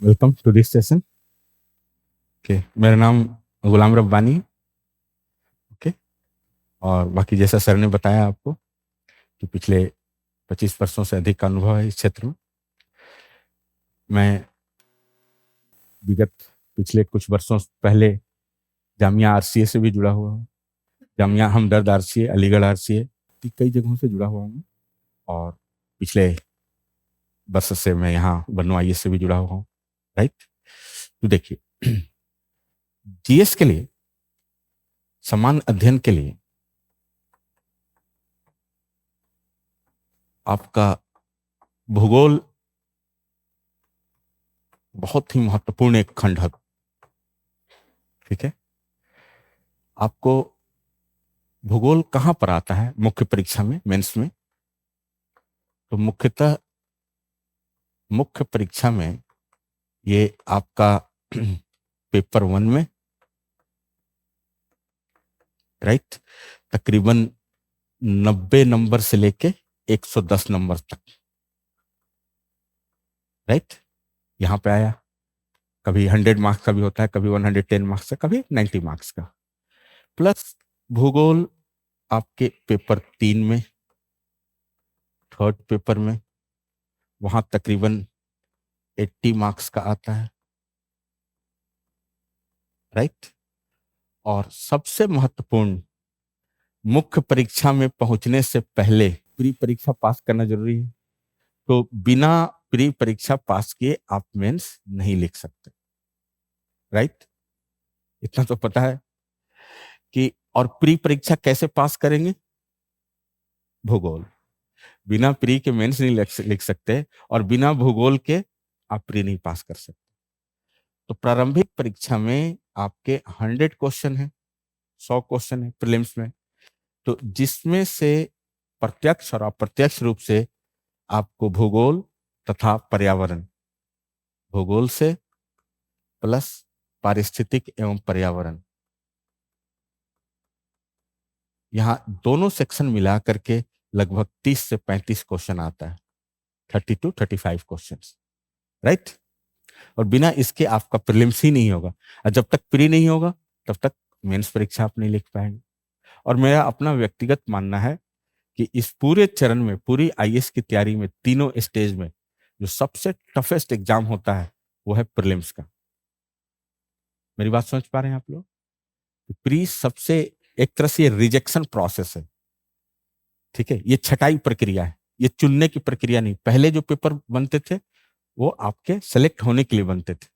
Welcome to this session. Okay, मेरा नाम गुलाम रब्बानी है। ओके, और बाकी जैसा सर ने बताया आपको कि पिछले 25 वर्षों से अधिक का अनुभव है इस क्षेत्र में। मैं विगत पिछले कुछ वर्षों पहले जामिया आरसीए से भी जुड़ा हुआ हूँ। जामिया हमदर्द आरसीए, अलीगढ़ आरसीए, कई जगहों से जुड़ा हुआ हूँ। और पिछले वर्ष से मैं यहाँ बन्नू आईएएस से भी जुड़ा हुआ हूँ। राइट, तो देखिए, जीएस के लिए, समान अध्ययन के लिए आपका भूगोल बहुत ही महत्वपूर्ण एक खंड है। ठीक है, आपको भूगोल कहाँ पर आता है मुख्य परीक्षा में, मेंस में? तो मुख्यतः मुख्य परीक्षा में ये आपका पेपर 1 में, राइट, तकरीबन 90 नंबर से लेके 110 नंबर तक, राइट, यहाँ पे आया। कभी 100 मार्क्स का भी होता है, कभी 110 मार्क्स का, कभी 90 मार्क्स का। प्लस भूगोल आपके पेपर 3 में, थर्ड पेपर में, वहां तकरीबन 80 मार्क्स का आता है, राइट। और सबसे महत्वपूर्ण, मुख्य परीक्षा में पहुंचने से पहले प्री परीक्षा पास करना जरूरी है। तो बिना प्री परीक्षा पास किए आप मेंस नहीं लिख सकते, राइट। इतना तो पता है कि, और प्री परीक्षा कैसे पास करेंगे? भूगोल। बिना प्री के मेंस नहीं लिख सकते, और बिना भूगोल के आप प्री नहीं पास कर सकते। तो प्रारंभिक परीक्षा में आपके 100 क्वेश्चन है, 100 क्वेश्चन है प्रीलिम्स में। तो जिसमें से प्रत्यक्ष और अप्रत्यक्ष रूप से आपको भूगोल तथा पर्यावरण, भूगोल से प्लस पारिस्थितिक एवं पर्यावरण, यहाँ दोनों सेक्शन मिला करके लगभग 30 से 35 क्वेश्चन आता है, 30 to 35 क्वेश्चन, राइट। और बिना इसके आपका प्रीलिम्स ही नहीं होगा, और जब तक प्री नहीं होगा तब तक मेंस परीक्षा आप नहीं लिख पाएंगे। और मेरा अपना व्यक्तिगत मानना है कि इस पूरे चरण में, पूरी आईएएस की तैयारी में, तीनों स्टेज में जो सबसे टफेस्ट एग्जाम होता है वो है प्रीलिम्स का। मेरी बात समझ पा रहे हैं आप लोग? प्री सबसे, एक तरह से ये रिजेक्शन प्रोसेस है, ठीक है, ये छटाई प्रक्रिया है, ये चुनने की प्रक्रिया नहीं। पहले जो पेपर बनते थे वो आपके सेलेक्ट होने के लिए बनते थे।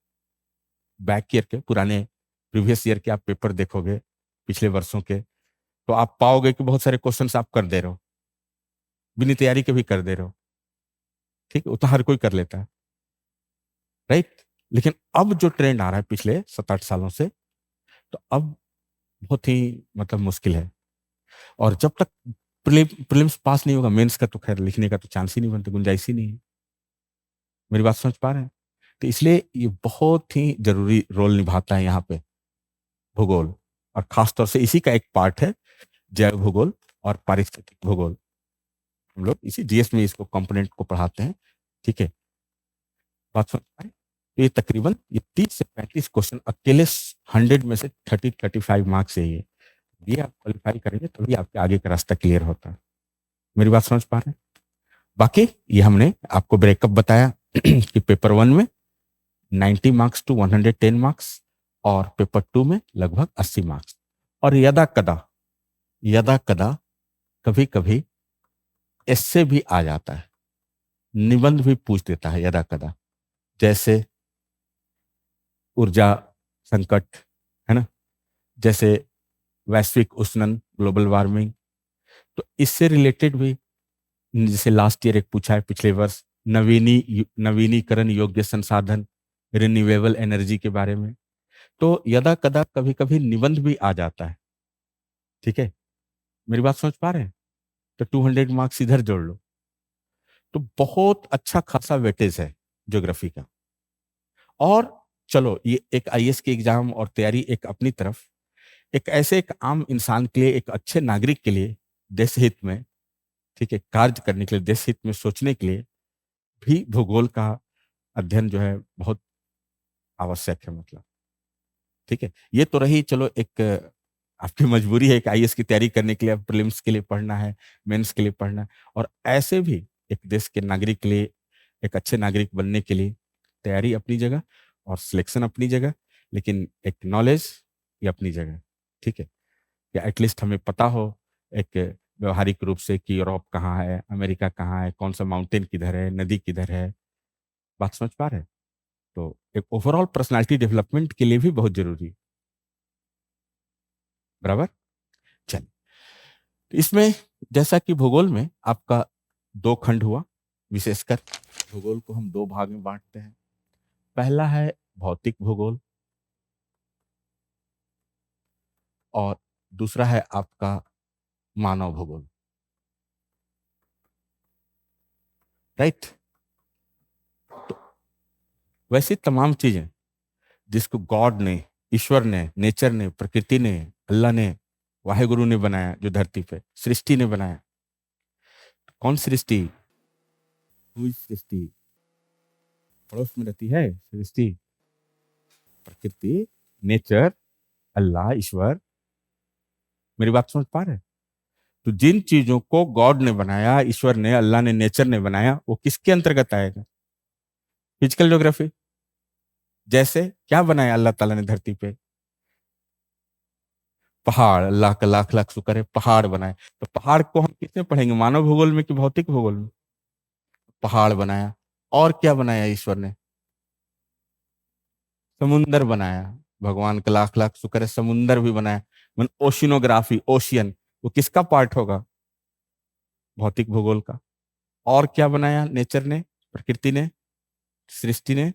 बैक ईयर के, पुराने प्रीवियस ईयर के आप पेपर देखोगे, पिछले वर्षों के, तो आप पाओगे कि बहुत सारे क्वेश्चंस आप कर दे रहे हो, बिना तैयारी के भी कर दे रहे हो, ठीक है, वो तो हर कोई कर लेता है, राइट। लेकिन अब जो ट्रेंड आ रहा है पिछले 7-8 सालों से, तो अब बहुत ही मतलब मुश्किल है। और जब तक प्रीलिम्स पास नहीं होगा, मेंस का तो खैर लिखने का तो चांस ही नहीं बनता, गुंजाइश ही नहीं है। मेरी बात समझ पा रहे हैं? तो इसलिए ये बहुत ही जरूरी रोल निभाता है यहाँ पे भूगोल, और खासतौर से इसी का एक पार्ट है जैव भूगोल और पारिस्थितिक भूगोल। हम लोग इसी जीएस में इसको कंपोनेंट को पढ़ाते हैं, ठीक है। बात समझ पाए? तो ये तकरीबन ये 30 से 35 क्वेश्चन अकेले 100 में से 30-35 मार्क्स है ये आप क्वालिफाई करेंगे तभी आपके आगे का रास्ता क्लियर होता है। मेरी बात समझ पा रहे हैं? बाकी ये हमने आपको ब्रेकअप बताया कि पेपर 1 में 90 मार्क्स टू 110 मार्क्स, और पेपर 2 में लगभग 80 मार्क्स। और यदा कदा कभी कभी इससे भी आ जाता है, निबंध भी पूछ देता है यदा कदा, जैसे ऊर्जा संकट, है ना, जैसे वैश्विक उष्णन, ग्लोबल वार्मिंग। तो इससे रिलेटेड भी, जैसे लास्ट ईयर एक पूछा है, पिछले वर्ष, नवीनीकरण योग्य संसाधन, रिन्यूएबल एनर्जी के बारे में। तो यदा कदा कभी कभी निबंध भी आ जाता है, ठीक है। मेरी बात समझ पा रहे हैं? तो 200 मार्क्स इधर जोड़ लो, तो बहुत अच्छा खासा वेटेज है ज्योग्राफी का। और चलो, ये एक आईएएस की एग्जाम और तैयारी एक अपनी तरफ, एक ऐसे एक आम इंसान के लिए, एक अच्छे नागरिक के लिए, देश हित में, ठीक है, कार्य करने के लिए, देश हित में सोचने के लिए भी भूगोल का अध्ययन जो है बहुत आवश्यक है, मतलब ठीक है। ये तो रही, चलो एक आपकी मजबूरी है, एक आईएएस की तैयारी करने के लिए अब प्रीलिम्स के लिए पढ़ना है, मेंस के लिए पढ़ना है, और ऐसे भी एक देश के नागरिक के लिए, एक अच्छे नागरिक बनने के लिए तैयारी अपनी जगह और सिलेक्शन अपनी जगह, लेकिन एक नॉलेज ये अपनी जगह, ठीक है। या एटलीस्ट हमें पता हो एक व्यवहारिक रूप से कि यूरोप कहाँ है, अमेरिका कहाँ है, कौन सा माउंटेन किधर है, नदी किधर है, बात समझ पा रहे हैं? तो एक ओवरऑल पर्सनालिटी डेवलपमेंट के लिए भी बहुत जरूरी है, बराबर। चलिए, तो इसमें जैसा कि भूगोल में आपका दो खंड हुआ, विशेषकर भूगोल को हम दो भाग में बांटते हैं। पहला है भौतिक भूगोल और दूसरा है आपका मानव भूगोल, राइट। तो वैसी तमाम चीजें जिसको गॉड ने, ईश्वर ने, नेचर ने, प्रकृति ने, अल्लाह ने, वाहेगुरु ने बनाया, जो धरती पे सृष्टि ने बनाया, कौन सृष्टि, हुई सृष्टि, पड़ोस में रहती है सृष्टि, प्रकृति, नेचर, अल्लाह, ईश्वर। मेरी बात समझ पा रहे हैं? तो जिन चीजों को गॉड ने बनाया, ईश्वर ने, अल्लाह ने, नेचर ने बनाया, वो किसके अंतर्गत आएगा? Physical geography. जैसे क्या बनाया अल्लाह ताला ने धरती पे? पहाड़, अल्लाह का लाख लाख शुक्र है, पहाड़ बनाए। तो पहाड़ को हम किसमें पढ़ेंगे, मानव भूगोल में कि भौतिक भूगोल में? पहाड़ बनाया। और क्या बनाया ईश्वर ने? समुंदर बनाया। भगवान का लाख लाख शुक्र है, समुंदर भी बनाया। मन ओशिनोग्राफी, ओशियन, वो किसका पार्ट होगा? भौतिक भूगोल का। और क्या बनाया नेचर ने, प्रकृति ने, सृष्टि ने?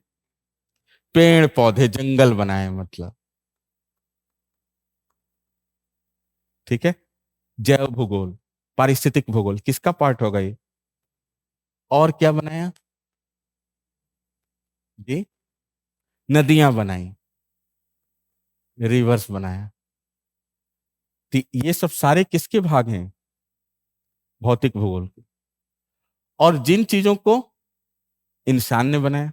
पेड़ पौधे, जंगल बनाए, मतलब ठीक है। जैव भूगोल, पारिस्थितिक भूगोल, किसका पार्ट होगा ये? और क्या बनाया जी? नदियां बनाई, रिवर्स बनाया। तो ये सब सारे किसके भाग हैं? भौतिक भूगोल के। और जिन चीजों को इंसान ने बनाया,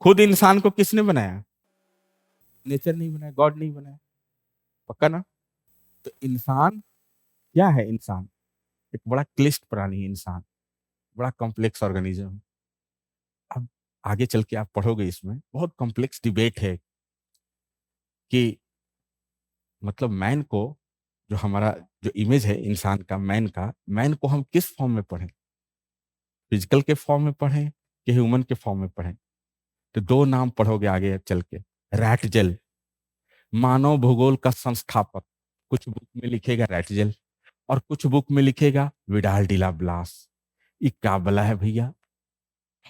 खुद इंसान को किसने बनाया? नेचर नहीं बनाया, गॉड नहीं बनाया, पक्का ना? तो इंसान क्या है? इंसान एक बड़ा क्लिष्ट प्राणी है, इंसान बड़ा कॉम्प्लेक्स ऑर्गेनिज्म। अब आगे चल के आप पढ़ोगे, इसमें बहुत कॉम्प्लेक्स डिबेट है कि मतलब मैन को, जो हमारा जो इमेज है इंसान का, मैन का, मैन को हम किस फॉर्म में पढ़ें? फिजिकल के फॉर्म में पढ़ें कि ह्यूमन के फॉर्म में पढ़ें? तो दो नाम पढ़ोगे आगे चल के। रैटजेल, मानव भूगोल का संस्थापक, कुछ बुक में लिखेगा रैटजेल और कुछ बुक में लिखेगा विडाल डिला ब्लास। ये क्या बला है भैया,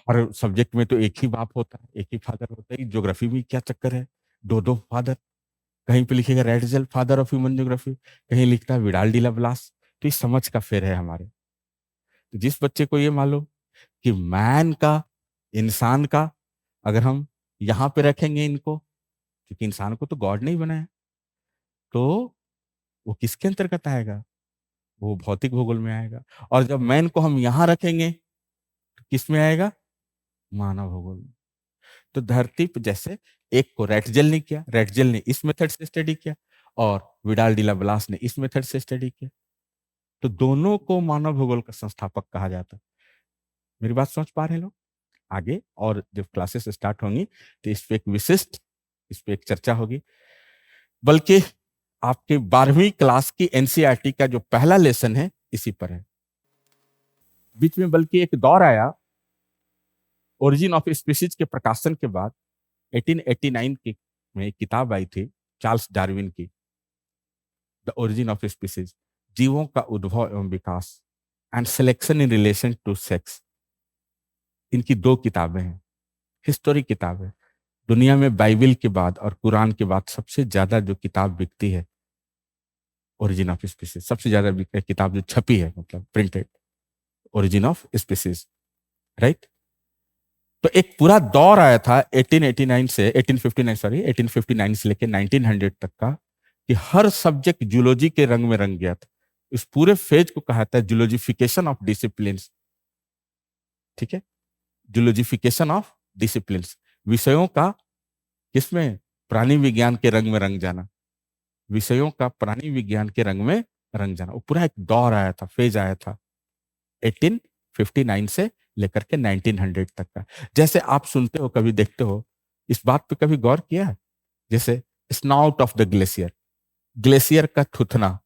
हर सब्जेक्ट में तो एक ही बाप होता है, एक ही फादर होता है, ज्योग्राफी में क्या चक्कर है, दो दो फादर? कहीं पे लिखेगा रैटजेल फादर ऑफ ह्यूमन ज्योग्राफी, कहीं लिखता है विडाल डिला ब्लास। तो इस समझ का फेर है हमारे। तो जिस बच्चे को ये मालूम कि मैन का, इंसान का, अगर हम यहाँ पे रखेंगे इनको, क्योंकि इंसान को तो गॉड नहीं बनाया, तो वो किसके अंतर्गत आएगा? वो भौतिक भूगोल में आएगा। और जब मैन को हम यहाँ रखेंगे तो किस में आएगा? मानव भूगोल में। तो धरती पे जैसे एक को रेटजेल ने किया, रेटजेल ने इस मेथड से स्टडी किया और विडाल डिला ब्लास ने इस मेथड से स्टडी किया, तो दोनों को मानव भूगोल का संस्थापक कहा जाता है। मेरी बात समझ पा रहे हैं लोग? आगे और जब क्लासेस स्टार्ट होंगी तो इस पे एक विशिष्ट, इस पे एक चर्चा होगी। बल्कि आपके 12वीं क्लास की एनसीईआरटी का जो पहला लेसन है इसी पर है। बीच में बल्कि एक दौर आया, ओरिजिन ऑफ स्पीसीज के प्रकाशन के बाद 1889 की में एक किताब आई थी चार्ल्स डार्विन की, द ओरिजिन ऑफ स्पीसीज, जीवों का उद्भव एवं विकास and selection in relation to sex. इनकी दो किताबें हैं, हिस्टोरिक किताब है। दुनिया में बाइबल के बाद और कुरान के बाद सबसे ज्यादा जो किताब बिकती है, ओरिजिन ऑफ स्पीसीज, सबसे ज्यादा किताब जो छपी है, मतलब printed, origin of species, right. तो एक पूरा दौर आया था 1889 से 1859, सॉरी 1859 से लेकर 1900 तक का, कि हर सब्जेक्ट जूलॉजी के रंग में रंग गया था। इस पूरे फेज को कहा था जूलॉजिफिकेशन ऑफ डिसिप्लिन, ठीक है। जूलॉजिफिकेशन ऑफ डिसिप्लिन, विषयों का किसमें? प्राणी विज्ञान के रंग में रंग जाना, विषयों का प्राणी विज्ञान के रंग में रंग जाना। वो पूरा एक दौर आया था, फेज आया था 1859 से लेकर के 1900 तक का। जैसे आप सुनते हो, कभी देखते हो, इस बात पे कभी गौर किया है? जैसे snout of the glacier, glacier का थुथना,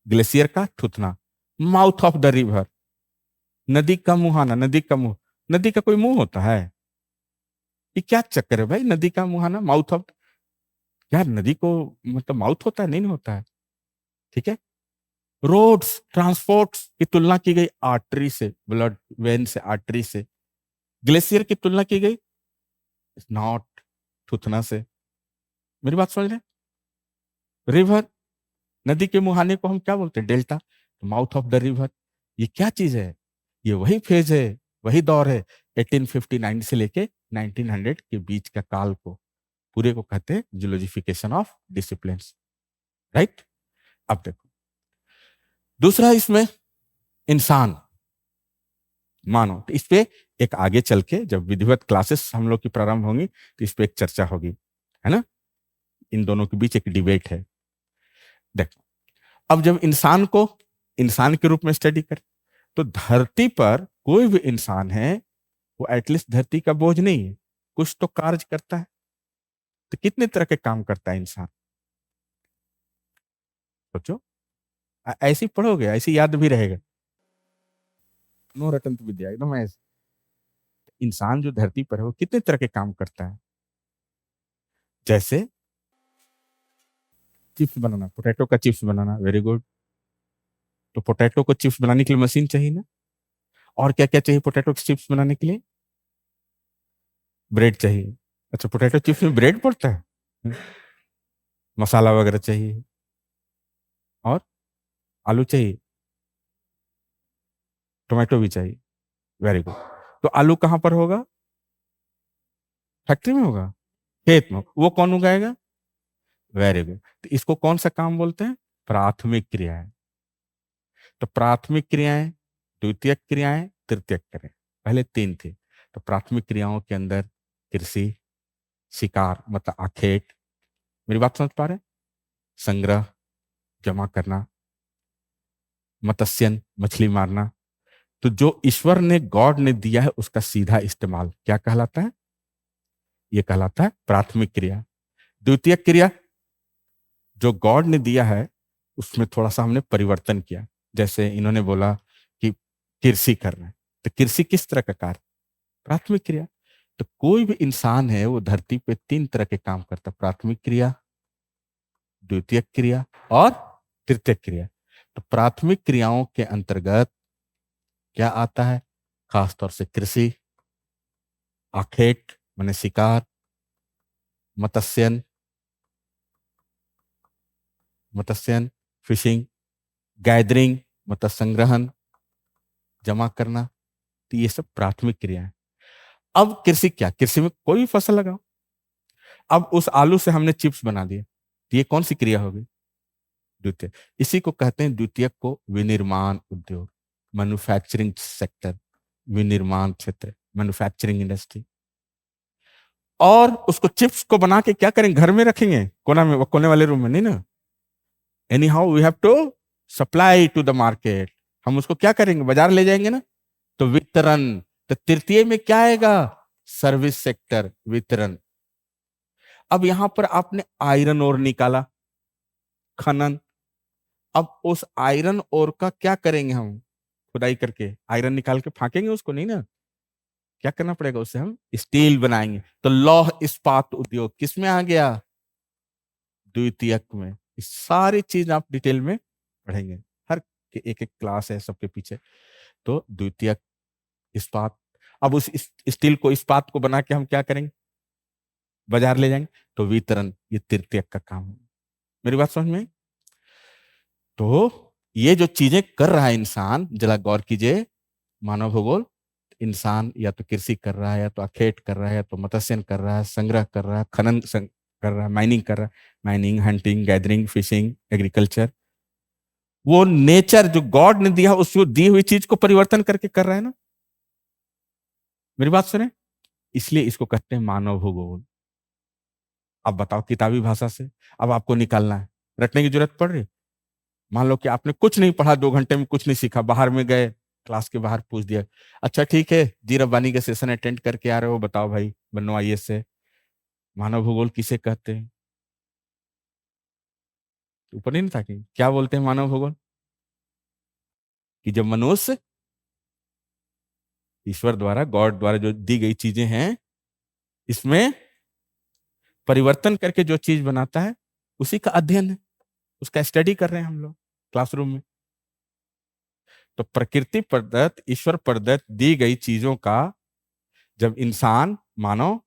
ग्लेशियर का थुथना, माउथ ऑफ द रिवर, नदी का मुहाना, नदी का मुंह। नदी का कोई मुंह होता है? ये क्या चक्कर है भाई, नदी का मुहाना, माउथ ऑफ, यार नदी को मतलब माउथ होता है? नहीं, नहीं होता है। ठीक है। रोड्स, ट्रांसपोर्ट्स की तुलना की गई आर्टरी से, ब्लड वेन से, आर्टरी से। ग्लेशियर की तुलना की गई नॉट, थुथना से। मेरी बात समझ रहे? रिवर, नदी के मुहाने को हम क्या बोलते हैं? Delta, mouth of the river. ये क्या चीज है? ये वही फेज है, वही दौर है 1859 से लेके 1900 के बीच का काल को, पूरे को कहते हैं जियोलॉजिफिकेशन ऑफ डिसिप्लिन्स। राइट। अब देखो दूसरा इसमें इंसान, मानो, तो इस पे एक आगे चल के जब विधिवत क्लासेस हम लोग की प्रारंभ होंगी तो इस पे एक चर्चा होगी, है ना? इन दोनों के बीच एक डिबेट है। देखो, अब जब इंसान को इंसान के रूप में स्टडी करें तो धरती पर कोई भी इंसान है वो एटलीस्ट धरती का बोझ नहीं है, कुछ तो कार्य करता है। तो कितने तरह के काम करता है इंसान? सोचो, ऐसे ही पढ़ोगे, ऐसे याद भी रहेगा। नो रटन विद्या, एकदम ऐसे। इंसान जो धरती पर है वो कितने तरह के काम करता है? जैसे चिप्स बनाना, पोटैटो का चिप्स बनाना, वेरी गुड। तो पोटैटो को चिप्स बनाने के लिए मशीन चाहिए ना? और क्या क्या चाहिए पोटैटो के चिप्स बनाने के लिए? ब्रेड चाहिए। अच्छा, पोटैटो चिप्स में ब्रेड पड़ता है? मसाला वगैरह चाहिए, और आलू चाहिए, टोमेटो भी चाहिए, वेरी गुड। तो आलू कहाँ पर होगा? फैक्ट्री में होगा? खेत में? वो कौन उगाएगा? Very good. तो इसको कौन सा काम बोलते हैं? प्राथमिक क्रियाएं। तो प्राथमिक क्रियाएं, द्वितीयक क्रियाएं, तृतीयक क्रियाएं, पहले तीन थी। तो प्राथमिक क्रियाओं के अंदर कृषि, शिकार मतलब आखेट, मेरी बात समझ पा रहे हैं? संग्रह, जमा करना, मत्स्यन, मछली मारना। तो जो ईश्वर ने, गॉड ने दिया है उसका सीधा इस्तेमाल क्या कहलाता है? ये कहलाता है प्राथमिक क्रिया। द्वितीय क्रिया, जो गॉड ने दिया है उसमें थोड़ा सा हमने परिवर्तन किया। जैसे इन्होंने बोला कि कृषि कर रहे हैं, तो कृषि किस तरह का कार्य? प्राथमिक क्रिया। तो कोई भी इंसान है वो धरती पे तीन तरह के काम करता है, प्राथमिक क्रिया, द्वितीय क्रिया और तृतीय क्रिया। तो प्राथमिक क्रियाओं के अंतर्गत क्या आता है? खासतौर से कृषि, आखेट माने शिकार, मत्स्यन, मत्स्यन फिशिंग, गैदरिंग मतलब संग्रहण, जमा करना। तो ये सब प्राथमिक क्रिया है। अब कृषि क्या? कृषि में कोई भी फसल लगाओ। अब उस आलू से हमने चिप्स बना दिए, तो ये कौन सी क्रिया होगी? द्वितीय। इसी को कहते हैं द्वितीयक को विनिर्माण उद्योग, मैन्युफैक्चरिंग सेक्टर, विनिर्माण क्षेत्र, मैन्युफैक्चरिंग इंडस्ट्री। और उसको चिप्स को बना के क्या करेंगे? घर में रखेंगे, कोना में, कोने वाले रूम में नहीं ना। Anyhow we have to supply to the market. हम उसको क्या करेंगे? बाजार ले जाएंगे ना। तो वितरण। तो तृतीय में क्या आएगा? सर्विस सेक्टर, वितरण। अब यहां पर आपने आयरन ओर निकाला, खनन। अब उस आयरन ओर का क्या करेंगे? हम खुदाई करके आयरन निकाल के फाकेंगे उसको? नहीं ना। क्या करना पड़ेगा? उससे हम स्टील बनाएंगे। तो लौह इस्पात उद्योग किसमें आ गया? द्वितीयक में। ये सारी चीज आप डिटेल में पढ़ेंगे, हर एक एक क्लास है सबके पीछे। तो द्वितीयक, इस्पात। अब उस स्टील को, इस्पात को बना के हम क्या करेंगे? बाजार ले जाएंगे। तो वितरण, ये तृतीयक का काम है। मेरी बात समझ में आई? तो ये जो चीजें कर रहा है इंसान, जरा गौर कीजिए। मानव भूगोल, इंसान या तो कृषि कर रहा है, या तो अखेट कर रहा है, या तो मत्स्यन कर रहा है, संग्रह कर रहा है, कर रहा है, माइनिंग कर रहा है, mining, hunting, gathering, fishing, agriculture. वो नेचर जो गॉड ने दिया उसको दी हुई चीज को परिवर्तन करके कर रहा है ना। मेरी बात सुने? इसलिए इसको कहते हैं मानव भूगोल। अब बताओ किताबी भाषा से, अब आपको निकालना है, रटने की जरूरत पड़ रही? मान लो कि आपने कुछ नहीं पढ़ा, 2 घंटे में कुछ नहीं सीखा, बाहर में गए, क्लास के बाहर पूछ दिया, अच्छा ठीक है जी, रब्बानी के सेशन अटेंड करके आ रहे हो, बताओ भाई बनो आईएएस से, मानव भूगोल किसे कहते हैं? ऊपर नहीं था कि क्या बोलते हैं मानव भूगोल? कि जब मनुष्य ईश्वर द्वारा, गॉड द्वारा जो दी गई चीजें हैं, इसमें परिवर्तन करके जो चीज बनाता है, उसी का अध्ययन है, उसका स्टडी कर रहे हैं हम लोग क्लासरूम में। तो प्रकृति प्रदत्त, ईश्वर प्रदत्त दी गई चीजों का जब इंसान, मानव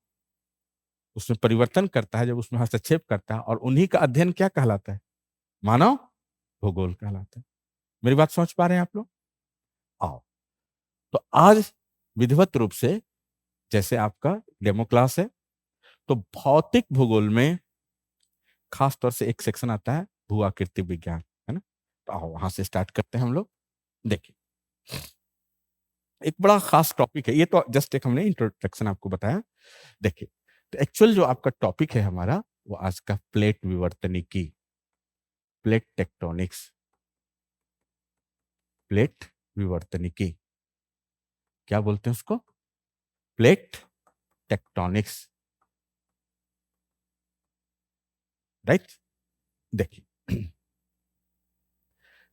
उसमें परिवर्तन करता है, जब उसमें हस्तक्षेप करता है, और उन्हीं का अध्ययन क्या कहलाता है? मानव भूगोल कहलाता है। मेरी बात समझ पा रहे हैं आप लोग? आओ, तो आज विधिवत रूप से, जैसे आपका डेमो क्लास है, तो भौतिक भूगोल में खास तौर से एक सेक्शन आता है भू आकृति विज्ञान, है ना? तो आओ वहां से स्टार्ट करते हैं हम लोग। देखिए, एक बड़ा खास टॉपिक है ये, तो जस्ट एक हमने इंट्रोडक्शन आपको बताया। देखिए, तो एक्चुअल जो आपका टॉपिक है हमारा, वो आज का प्लेट विवर्तनिकी, प्लेट टेक्टोनिक्स, प्लेट विवर्तनिकी, क्या बोलते हैं उसको? Plate tectonics, right? देखिए,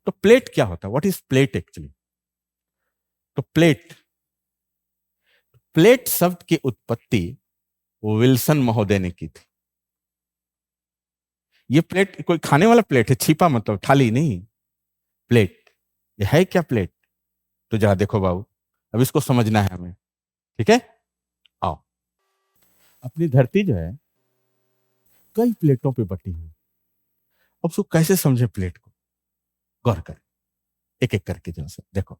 तो प्लेट क्या होता है? What is plate actually? तो प्लेट, प्लेट शब्द की उत्पत्ति विल्सन महोदय ने की थी। ये प्लेट कोई खाने वाला प्लेट है, छिपा मतलब थाली नहीं, प्लेट। ये है क्या प्लेट? तो जरा देखो बाबू, अब इसको समझना है हमें, ठीक है? आओ, अपनी धरती जो है कई प्लेटों पे बटी हुई। अब उसको कैसे समझे प्लेट को? गौर करें, एक एक करके जरा सा देखो।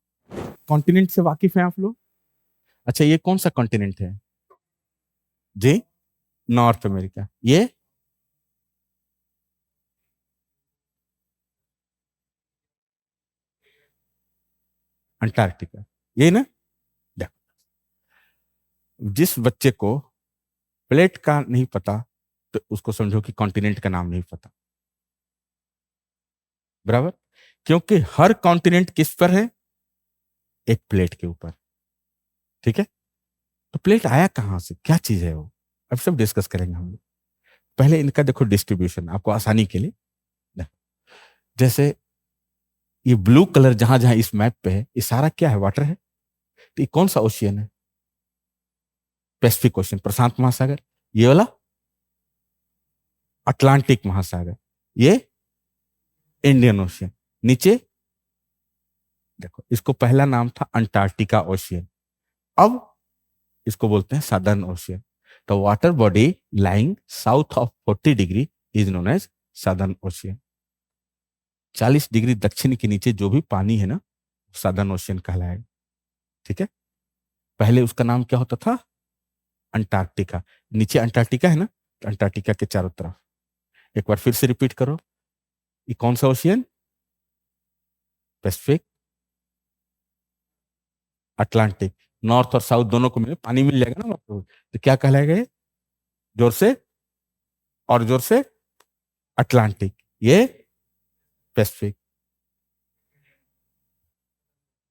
कॉन्टिनेंट से वाकिफ हैं आप लोग? अच्छा, ये कौन सा कॉन्टिनेंट है जी? North America. ये अंटार्कटिका, ये ना? देखो, जिस बच्चे को प्लेट का नहीं पता, तो उसको समझो कि कॉन्टिनेंट का नाम नहीं पता, बराबर? क्योंकि हर कॉन्टिनेंट किस पर है? एक प्लेट के ऊपर, ठीक है? तो प्लेट आया कहां से, क्या चीज है वो, अब सब डिस्कस करेंगे हम लोग। पहले इनका देखो डिस्ट्रीब्यूशन, आपको आसानी के लिए। जैसे ये ब्लू कलर जहां जहां इस मैप पे है, ये सारा क्या है? वाटर है। तो ये कौन सा ओशियन है? पैसिफिक ओशियन, प्रशांत महासागर। ये वाला अटलांटिक महासागर, ये इंडियन ओशियन। नीचे देखो, इसको पहला नाम था अंटार्कटिका ओशियन, अब इसको बोलते हैं सदर्न ओशियन। तो water body lying south of 40 degree is known as southern ocean. 40 degree दक्षिण के नीचे जो भी पानी है ना, सदर्न ओशियन कहलाएगा, ठीक है? पहले उसका नाम क्या होता था? अंटार्कटिका। नीचे अंटार्कटिका है ना, तो अंटार्कटिका के चारों तरफ, एक बार फिर से रिपीट करो, ये कौन सा ओशियन? Pacific, Atlantic. नॉर्थ और साउथ दोनों को मिले पानी मिल जाएगा ना, तो क्या कहलाएगा ये? जोर से, और जोर से। अटलांटिक, ये पैसिफिक।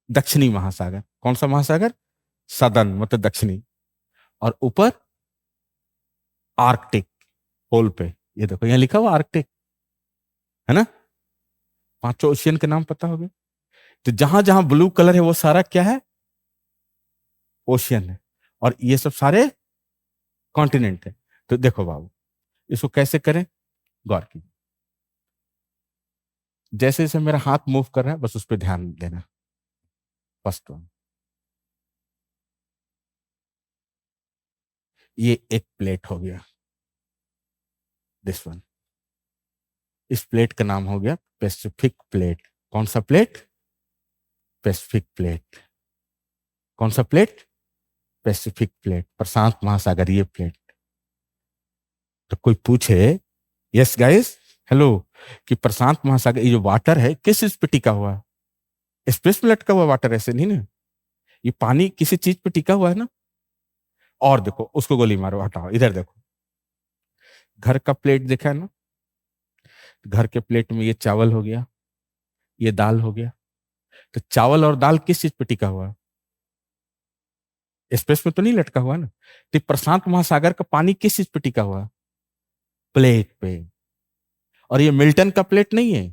दक्षिणी महासागर, कौन सा महासागर? सदर्न मतलब दक्षिणी। और ऊपर आर्कटिक, पोल पे, ये देखो यहाँ लिखा हुआ आर्कटिक, है ना? पांचों ओशियन के नाम पता हो गए। तो जहां जहां ब्लू कलर है वो सारा क्या है? ओशियन है, और ये सब सारे कॉन्टिनेंट है। तो देखो बाबू, इसको कैसे करें, गौर कीजिए। जैसे जैसे मेरा हाथ मूव कर रहा है, बस उस पर ध्यान देना। फर्स्ट वन, ये एक प्लेट हो गया, दिस वन। इस प्लेट का नाम हो गया पैसिफिक प्लेट। कौन सा प्लेट? Pacific plate. कौन सा प्लेट? पैसिफिक प्लेट, प्रशांत महासागरीय प्लेट। तो कोई पूछे, यस गाइस, हेलो, कि प्रशांत महासागर ये जो वाटर है किस चीज पे टिका हुआ है? स्पेस में लटका हुआ वाटर ऐसे नहीं ना, ये पानी किसी चीज पे टिका हुआ है ना। और देखो, उसको गोली मारो, हटाओ, इधर देखो। घर का प्लेट देखा है ना, घर के प्लेट में ये चावल हो गया, ये दाल हो गया। तो चावल और दाल किस चीज पे टिका हुआ है? स्पेस में तो नहीं लटका हुआ ना। तो प्रशांत महासागर का पानी किस चीज पे टिका हुआ है? प्लेट पे। और ये मिल्टन का प्लेट नहीं है,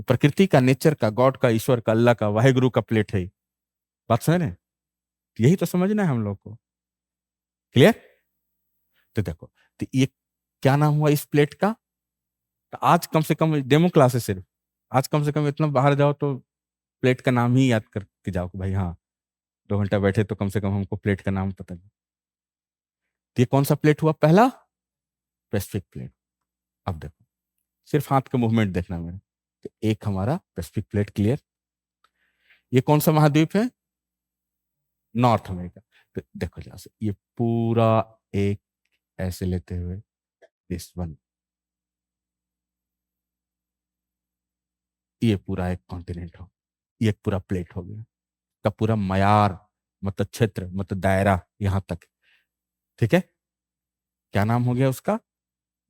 प्रकृति का, नेचर का, गॉड का, ईश्वर का, अल्लाह का, वाहेगुरु का प्लेट है। बात समझ रहे हैं? यही तो समझना है हम लोग को। क्लियर? तो देखो, तो ये क्या नाम हुआ इस प्लेट का? तो आज कम से कम डेमो क्लास है सिर्फ, आज कम से कम इतना बाहर जाओ तो प्लेट का नाम ही याद करके जाओ कि भाई हाँ 2 घंटा बैठे तो कम से कम हमको प्लेट का नाम पता नहीं। तो ये कौन सा प्लेट हुआ? पहला पैसिफिक प्लेट। अब देखो, सिर्फ हाथ का मूवमेंट देखना मेरे। तो एक हमारा पैसिफिक प्लेट क्लियर। ये कौन सा महाद्वीप है? North America. तो देखो जरा से, ये पूरा एक ऐसे लेते हुए दिस वन, ये पूरा एक कॉन्टिनेंट हो, ये एक पूरा प्लेट हो गया का पूरा मयार, मतलब क्षेत्र, मतलब दायरा यहां तक। ठीक है, क्या नाम हो गया उसका?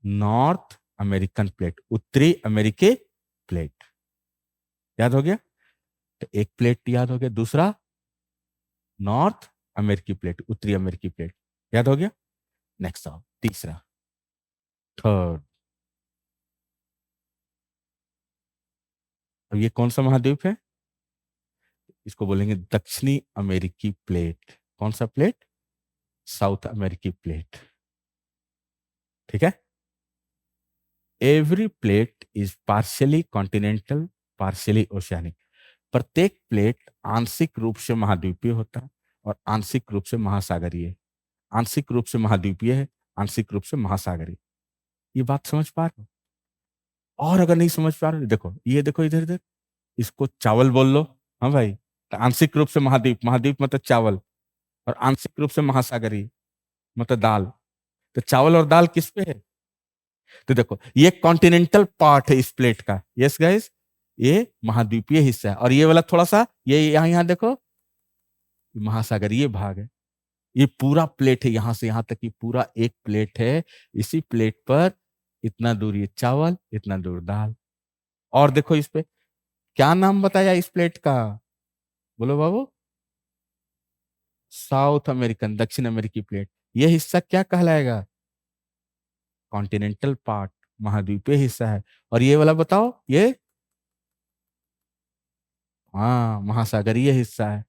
नॉर्थ अमेरिकन प्लेट, उत्तरी अमेरिकी प्लेट। याद हो गया? तो एक प्लेट याद हो गया। दूसरा नॉर्थ अमेरिकी प्लेट, उत्तरी अमेरिकी प्लेट, याद हो गया। नेक्स्ट आओ तीसरा, थर्ड। अब ये कौन सा महाद्वीप है? इसको बोलेंगे दक्षिणी अमेरिकी प्लेट। कौन सा प्लेट? साउथ अमेरिकी प्लेट। ठीक है, every plate is partially continental, partially oceanic. प्रत्येक प्लेट आंशिक रूप से महाद्वीपीय होता है और आंशिक रूप से महासागरीय। आंशिक रूप से महाद्वीपीय है, आंशिक रूप से महासागरीय। ये बात समझ पा रहे हो? और अगर नहीं समझ पा रहे, देखो ये देखो इधर इधर, इसको चावल बोल लो। हाँ भाई, तो आंशिक रूप से महाद्वीप, महाद्वीप मतलब चावल, और आंशिक रूप से महासागरीय मतलब दाल। तो चावल और दाल किस पे है? तो देखो ये कॉन्टिनेंटल पार्ट है इस प्लेट का। यस गाइस, ये महाद्वीपीय हिस्सा है। और ये वाला थोड़ा सा, ये यहाँ यहाँ देखो, महासागरीय भाग है। ये पूरा प्लेट है, यहां से यहां तक, ये पूरा एक प्लेट है। इसी प्लेट पर इतना दूर ये चावल, इतना दूर दाल। और देखो इस पे क्या नाम बताया इस प्लेट का? बोलो बाबू। साउथ अमेरिकन, दक्षिण अमेरिकी प्लेट। ये हिस्सा क्या कहलाएगा? कॉन्टिनेंटल पार्ट, महाद्वीपीय हिस्सा है। और ये वाला बताओ, ये हाँ महासागरीय हिस्सा है।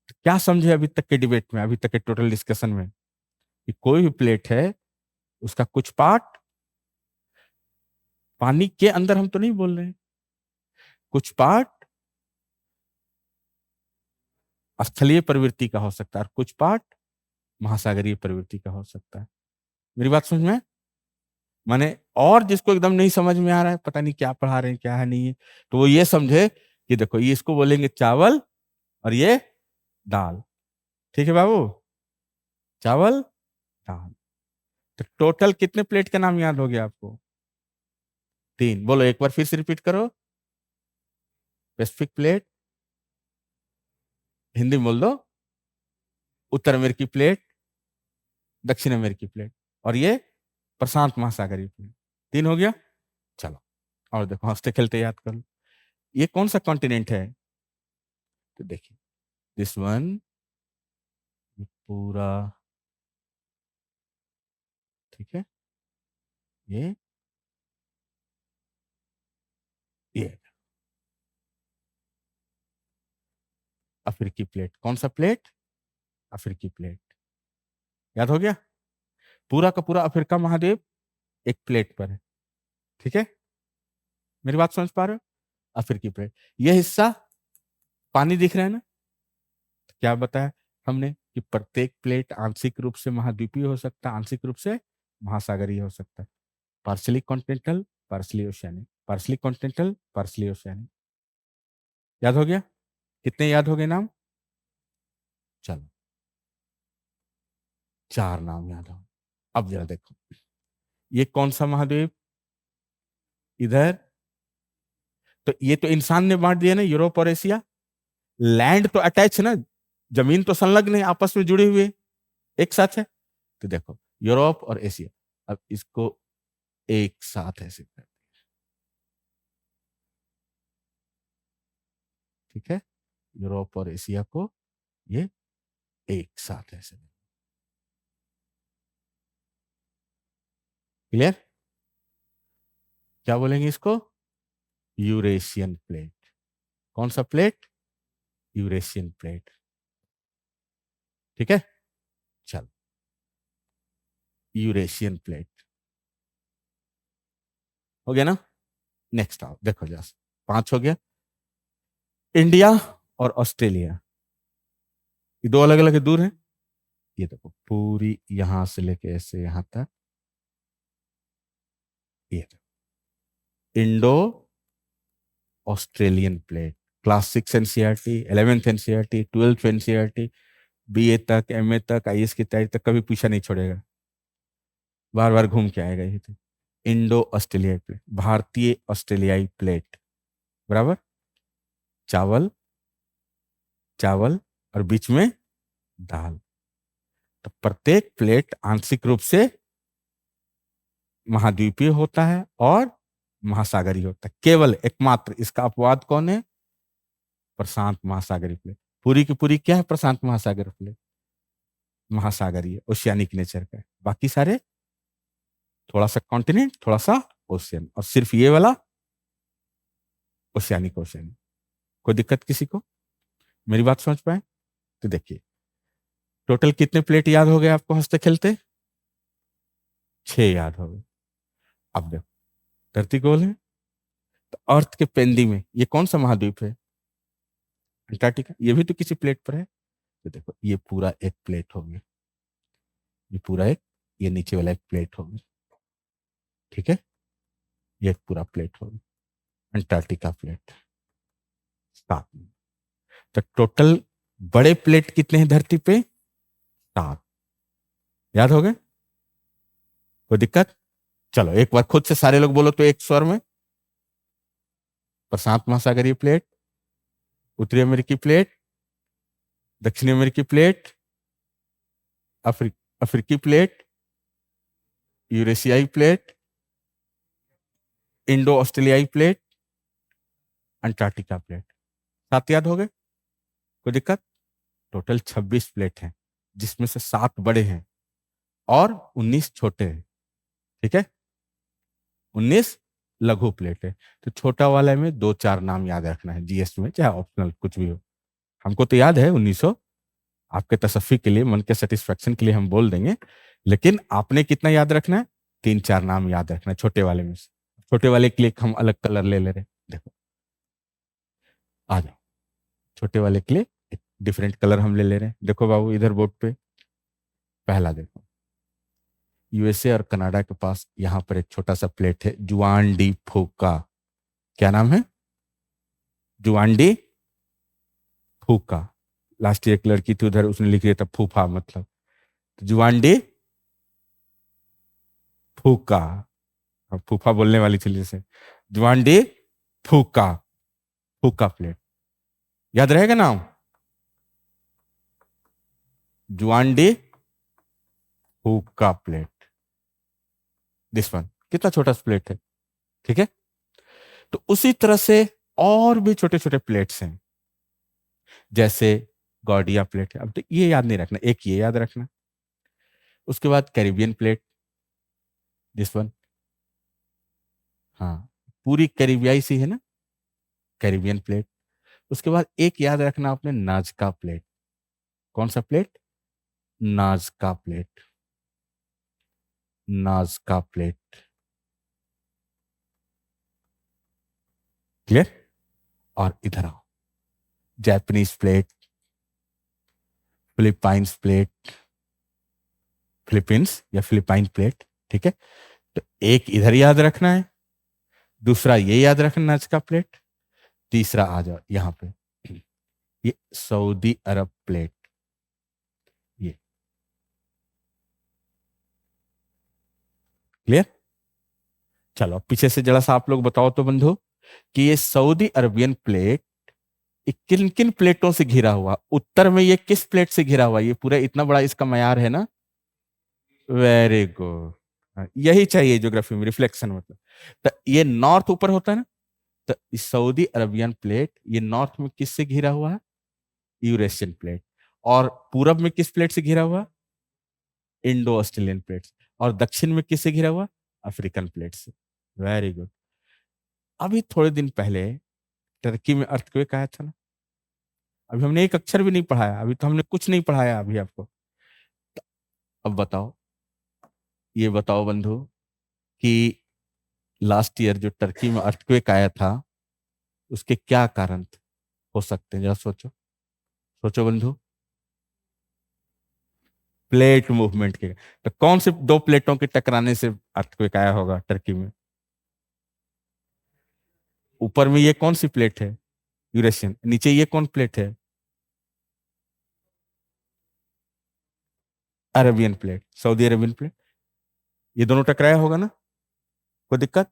तो क्या समझे अभी तक के डिबेट में, अभी तक के टोटल डिस्कशन में, कि कोई भी प्लेट है उसका कुछ पार्ट पानी के अंदर, हम तो नहीं बोल रहे हैं, कुछ पार्ट स्थलीय प्रवृत्ति का हो सकता है और कुछ पार्ट महासागरीय प्रवृत्ति का हो सकता है। मेरी बात समझ में? माने और जिसको एकदम नहीं समझ में आ रहा है, पता नहीं क्या पढ़ा रहे हैं क्या है नहीं है, तो वो ये समझे कि देखो ये इसको बोलेंगे चावल और ये दाल। ठीक है बाबू, चावल दाल। तो टोटल कितने प्लेट का नाम याद हो गया आपको? 3। बोलो एक बार फिर से रिपीट करो। पैसिफिक प्लेट, हिंदी में बोल दो, उत्तर अमेरिकी प्लेट, दक्षिण अमेरिकी प्लेट, और ये प्रशांत महासागरीय प्लेट। 3 हो गया। चलो और देखो, हंसते खेलते याद कर लो। ये कौन सा कॉन्टिनेंट है? तो देखिए दिस वन, पूरा, ठीक है, ये अफ्रीकी प्लेट। कौन सा प्लेट? अफ्रीकी प्लेट। याद हो गया? पूरा का पूरा अफ्रीका महाद्वीप एक प्लेट पर है। ठीक है, मेरी बात समझ पा रहे हो? अफ्रीकी प्लेट, यह हिस्सा पानी दिख रहा है ना। तो क्या बताया हमने कि प्रत्येक प्लेट आंशिक रूप से महाद्वीपीय हो सकता है, आंशिक रूप से महासागरीय हो सकता है। Partially continental, partially oceanic, partially continental, partially oceanic. याद हो गया? कितने याद हो गए नाम? चलो 4 नाम याद हो। अब जरा देखो, ये कौन सा महाद्वीप? इधर तो ये तो इंसान ने बांट दिया ना, यूरोप और एशिया। लैंड तो अटैच है ना, जमीन तो संलग्न है, आपस में जुड़े हुए एक साथ है। तो देखो यूरोप और एशिया। अब इसको एक साथ ऐसे कर, ठीक है, यूरोप और एशिया को ये एक साथ ऐसे, क्लियर? क्या बोलेंगे इसको? Eurasian plate. कौन सा प्लेट? यूरेशियन प्लेट, ठीक है। चल, यूरेशियन प्लेट हो गया ना। नेक्स्ट आओ, देखो जरा, 5 हो गया। इंडिया और ऑस्ट्रेलिया, ये दो अलग अलग दूर हैं। ये देखो पूरी यहां से लेके ऐसे यहां तक, ये देखो Indo Australian plate. Class 6 NCERT, 11th NCERT, 12th NCERT, BA तक, एमए तक, आईएएस की तैयारी तक कभी पूछा नहीं छोड़ेगा, बार बार घूम के आएगा ये तो। इंडो ऑस्ट्रेलियाई प्लेट, भारतीय ऑस्ट्रेलियाई प्लेट, बराबर। चावल चावल और बीच में दाल। तो प्रत्येक प्लेट आंशिक रूप से महाद्वीपीय होता है और महासागरीय होता है। केवल एकमात्र इसका अपवाद कौन है? प्रशांत महासागरीय प्लेट। पूरी की पूरी क्या है? प्रशांत महासागरीय प्लेट, महासागरीय ओशियानिक नेचर का है। बाकी सारे थोड़ा सा कॉन्टिनेंट, थोड़ा सा ओशियन, और सिर्फ ये वाला ओशियानिक ओशियन। कोई दिक्कत किसी को? मेरी बात समझ पाए? तो देखिए, टोटल कितने प्लेट याद हो गए आपको हंसते खेलते? 6 याद हो गए। अब देखो, धरती गोल है, तो अर्थ के पेंदी में ये कौन सा महाद्वीप है? अंटार्कटिका। ये भी तो किसी प्लेट पर है। तो देखो, ये पूरा एक प्लेट हो गया, ये पूरा एक, ये नीचे वाला एक प्लेट हो गया, ठीक है। ये एक पूरा प्लेट हो गया, अंटार्कटिका प्लेट। 7। तो टोटल बड़े प्लेट कितने हैं धरती पे? 7। याद हो गए? कोई दिक्कत? चलो एक बार खुद से सारे लोग बोलो तो एक स्वर में। प्रशांत महासागरीय प्लेट, उत्तरी अमेरिकी प्लेट, दक्षिणी अमेरिकी प्लेट, अफ्रीकी प्लेट, यूरेशियाई प्लेट, इंडो ऑस्ट्रेलियाई प्लेट, अंटार्कटिका प्लेट। 7 याद हो गए? कोई दिक्कत? टोटल 26 प्लेट हैं, जिसमें से 7 बड़े हैं और 19 छोटे हैं, ठीक है। 19 लघु प्लेट है। तो छोटा वाले में 2-4 नाम याद रखना है जीएस में, चाहे ऑप्शनल कुछ भी हो। हमको तो याद है 1900, आपके तसफ्फी के लिए, मन के सेटिस्फेक्शन के लिए हम बोल देंगे, लेकिन आपने कितना याद रखना है? 3-4 नाम याद रखना है छोटे वाले में से। छोटे वाले के लिए हम अलग कलर ले ले रहे, देखो आ जाओ, छोटे वाले के लिए एक डिफरेंट कलर हम ले ले रहे हैं। देखो बाबू इधर बोर्ड पे, पहला देखो, यूएसए और कनाडा के पास यहाँ पर एक छोटा सा प्लेट है, जुआन डी फूका। क्या नाम है? जुआन डी फूका। लास्ट ईयर एक लड़की थी उधर, उसने लिख दिया था फूफा, मतलब तो जुआन डी फूका। अब फूफा बोलने वाली थी जैसे, जुआन डी फूका, फूका प्लेट। याद रहेगा नाम? जुआन डी फूका प्लेट, दिस वन। कितना छोटा सा प्लेट है, ठीक है। तो उसी तरह से और भी छोटे छोटे प्लेट्स हैं, जैसे गॉर्डिया प्लेट है। अब तो ये याद नहीं रखना, एक ये याद रखना। उसके बाद कैरिबियन प्लेट, दिस वन। हाँ, पूरी कैरिबियाई सी है ना, कैरिबियन प्लेट। उसके बाद एक याद रखना आपने, नाजका प्लेट। कौन सा प्लेट? नाजका plate, नाजका plate, clear. और इधर आओ, Japanese plate, Philippines plate, Philippines या फिलिपाइन प्लेट, ठीक है। तो एक इधर याद रखना है, दूसरा ये याद रखना नाजका प्लेट, तीसरा आ जाओ यहां पे, ये सऊदी अरब प्लेट। ये क्लियर? चलो पीछे से जरा सा आप लोग बताओ तो बंधु, कि ये सऊदी अरबियन प्लेट किन किन प्लेटों से घिरा हुआ? उत्तर में ये किस प्लेट से घिरा हुआ? ये पूरा इतना बड़ा इसका मयार है ना, वेरी गुड, यही चाहिए ज्योग्राफी में, रिफ्लेक्शन मतलब। तो ये नॉर्थ ऊपर होता है ना, तो इस सऊदी अरबियन प्लेट ये नॉर्थ में किससे घिरा हुआ है? Eurasian plate. और पूरब में किस प्लेट से घिरा हुआ? Indo Australian plate. और दक्षिण में किससे घिरा हुआ? अफ्रीकन प्लेट से। Very good. अभी थोड़े दिन पहले टर्की में अर्थक्वेक आया था ना, अभी हमने एक अक्षर भी नहीं पढ़ाया, अभी तो हमने कुछ नहीं पढ़ाया अभी आपको। अब बताओ, ये बताओ बंधु कि लास्ट ईयर जो टर्की में अर्थक्वेक आया था, उसके क्या कारण हो सकते हैं? जरा सोचो, सोचो बंधु। प्लेट मूवमेंट के। तो कौन से दो प्लेटों के टकराने से अर्थक्वेक आया होगा टर्की में? ऊपर में ये कौन सी प्लेट है? यूरेशियन। नीचे ये कौन प्लेट है? Arabian plate, Saudi Arabian plate. ये दोनों टकराया होगा ना? कोई दिक्कत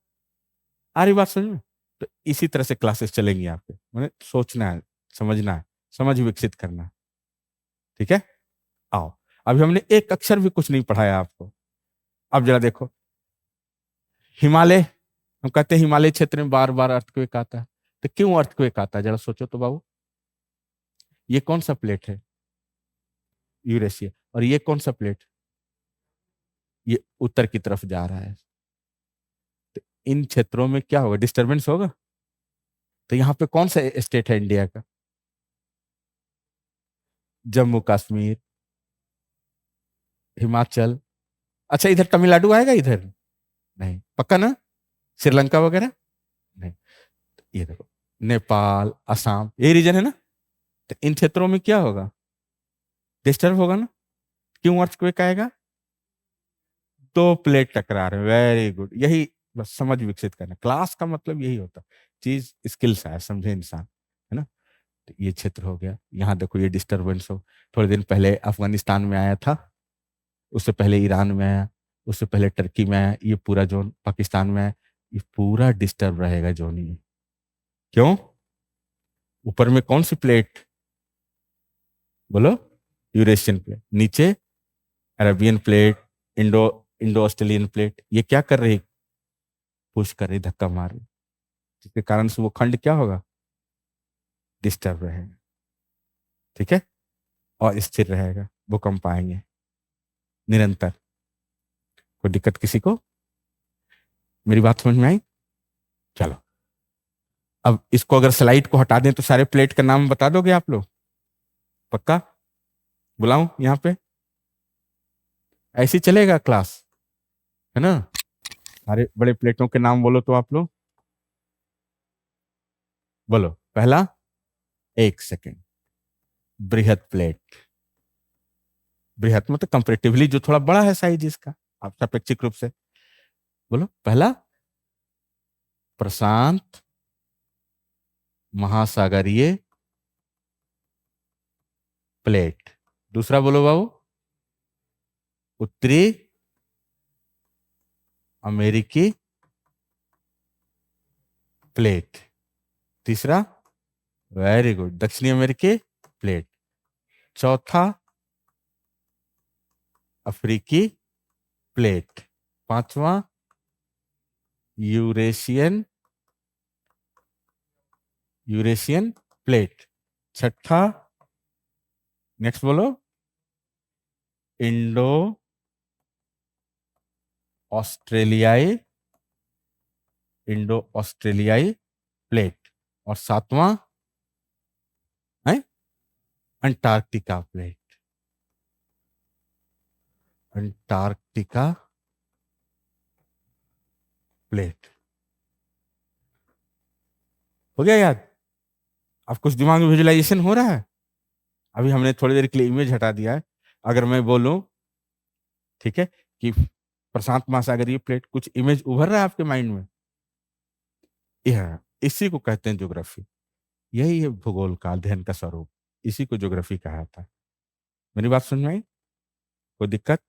आ रही बात समझ में? तो इसी तरह से क्लासेस चलेंगी आपके, मैंने सोचना है, समझना है, समझ विकसित करना है। ठीक है, आओ। अभी हमने एक अक्षर भी कुछ नहीं पढ़ाया आपको। अब जरा देखो, हिमालय, हम कहते हैं हिमालय क्षेत्र में बार बार अर्थक्वेक आता है, तो क्यों अर्थक्वेक आता है? जरा सोचो तो बाबू। ये कौन सा प्लेट है? यूरेशिया। और ये कौन सा प्लेट? ये उत्तर की तरफ जा रहा है। तो इन क्षेत्रों में क्या होगा? डिस्टरबेंस होगा। तो यहाँ पे कौन सा स्टेट है इंडिया का? जम्मू कश्मीर, हिमाचल। अच्छा, इधर तमिलनाडु आएगा इधर? नहीं, पक्का ना? श्रीलंका वगैरह? नहीं। तो ये देखो, नेपाल, असम, ये रीजन है ना। तो इन क्षेत्रों में क्या होगा? डिस्टर्ब होगा ना। क्यों अर्थक्वेक आएगा? दो प्लेट टकरा रहे, वेरी गुड। यही बस समझ विकसित करना, क्लास का मतलब यही होता। चीज स्किल्स है, समझे इंसान, है ना। तो ये क्षेत्र हो गया। यहाँ देखो, ये डिस्टरबेंस हो, थोड़े दिन पहले अफगानिस्तान में आया था, उससे पहले ईरान में आया, उससे पहले टर्की में आया, ये पूरा जोन पाकिस्तान में आया। ये पूरा डिस्टर्ब रहेगा जोन ये। क्यों? ऊपर में कौन सी प्लेट? बोलो। Eurasian plate. नीचे Arabian plate, Indo Indo Australian plate. ये क्या कर रही? पुश कर रही, धक्का मार रही, जिसके कारण से वो खंड क्या होगा? डिस्टर्ब रहेगा। ठीक है, और स्थिर रहेगा, भूकंप आएंगे निरंतर। कोई दिक्कत किसी को? मेरी बात समझ में आई? चलो, अब इसको अगर स्लाइड को हटा दें तो सारे प्लेट का नाम बता दोगे आप लोग? पक्का? बुलाऊं यहाँ पे? ऐसे ही चलेगा क्लास, है ना? सारे बड़े प्लेटों के नाम बोलो तो आप लोग बोलो। पहला, एक सेकेंड, बृहद प्लेट। बृहद मतलब कंपेरेटिवली जो थोड़ा बड़ा है साइज इसका, आप सापेक्षिक रूप से बोलो। पहला, प्रशांत महासागरीय प्लेट। दूसरा बोलो बाबू, उत्तरी अमेरिकी प्लेट। तीसरा, वेरी गुड, दक्षिणी अमेरिकी प्लेट। चौथा, अफ्रीकी प्लेट। पांचवा, यूरेशियन यूरेशियन प्लेट। छठा, नेक्स्ट बोलो, इंडो ऑस्ट्रेलियाई इंडो ऑस्ट्रेलियाई प्लेट। और सातवां है अंटार्कटिका प्लेट। Antarctica plate. हो गया याद? अब कुछ दिमाग में विजुअलाइजेशन हो रहा है? अभी हमने थोड़ी देर के लिए इमेज हटा दिया है। अगर मैं बोलूं, ठीक है, कि प्रशांत महासागरीय प्लेट, कुछ इमेज उभर रहा है आपके माइंड में? यह इसी को कहते हैं ज्योग्राफी। यही है भूगोल का अध्ययन का स्वरूप, इसी को ज्योग्राफी कहा था। मेरी बात समझ में आई? कोई दिक्कत?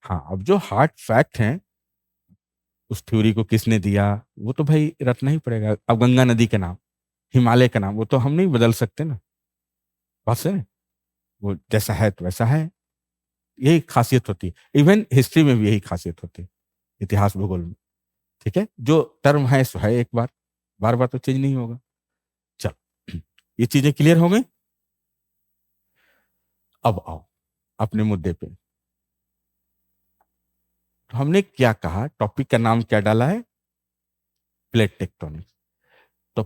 हाँ, अब जो हार्ड फैक्ट हैं, उस थ्योरी को किसने दिया वो तो भाई रटना ही पड़ेगा। अब गंगा नदी के नाम, हिमालय का नाम, वो तो हम नहीं बदल सकते ना। बात है, वो जैसा है तो वैसा है। यही खासियत होती है, इवन हिस्ट्री में भी यही खासियत होती है, इतिहास भूगोल में। ठीक है, जो टर्म है सो है, एक बार, बार बार तो चेंज नहीं होगा। चलो, ये चीजें क्लियर हो गई। अब आओ अपने मुद्दे पे। तो हमने क्या कहा, टॉपिक का नाम क्या डाला है, प्लेट टेक्टोनिक्स। तो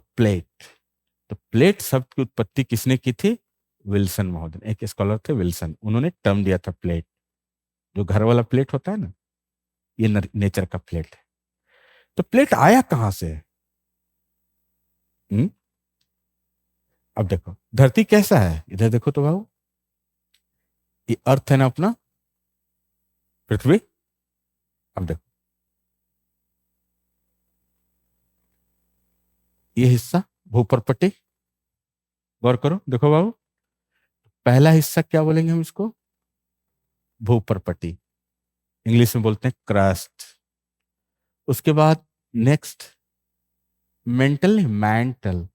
प्लेट शब्द की उत्पत्ति किसने की थी, विल्सन महोदय, एक स्कॉलर थे विल्सन, उन्होंने टर्म दिया था प्लेट। जो घर वाला प्लेट होता है ना, ये नेचर का प्लेट है। तो प्लेट आया कहां से? हुँ? अब देखो धरती कैसा है, इधर देखो तो बाबू, ये अर्थ है ना अपना, पृथ्वी। अब देखो ये हिस्सा भूपर्पट्टी, गौर करो, देखो बाबू, पहला हिस्सा क्या बोलेंगे हम इसको, भूपर्पट्टी, इंग्लिश में बोलते हैं क्रस्ट। उसके बाद नेक्स्ट मेंटल, मैंटल।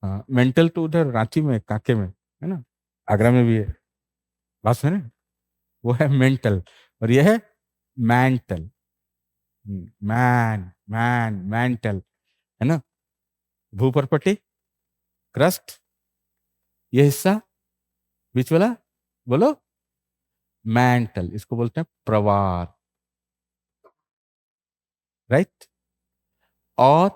हाँ, मेंटल तो उधर रांची में, काके में है ना, आगरा में भी है, बात सुने, वो है मेंटल, और ये है मैंटल। मैंटल है ना, भूपर्पट्टी, क्रस्ट, ये हिस्सा बीच वाला, बोलो, मैंटल, इसको बोलते हैं प्रवार, राइट। और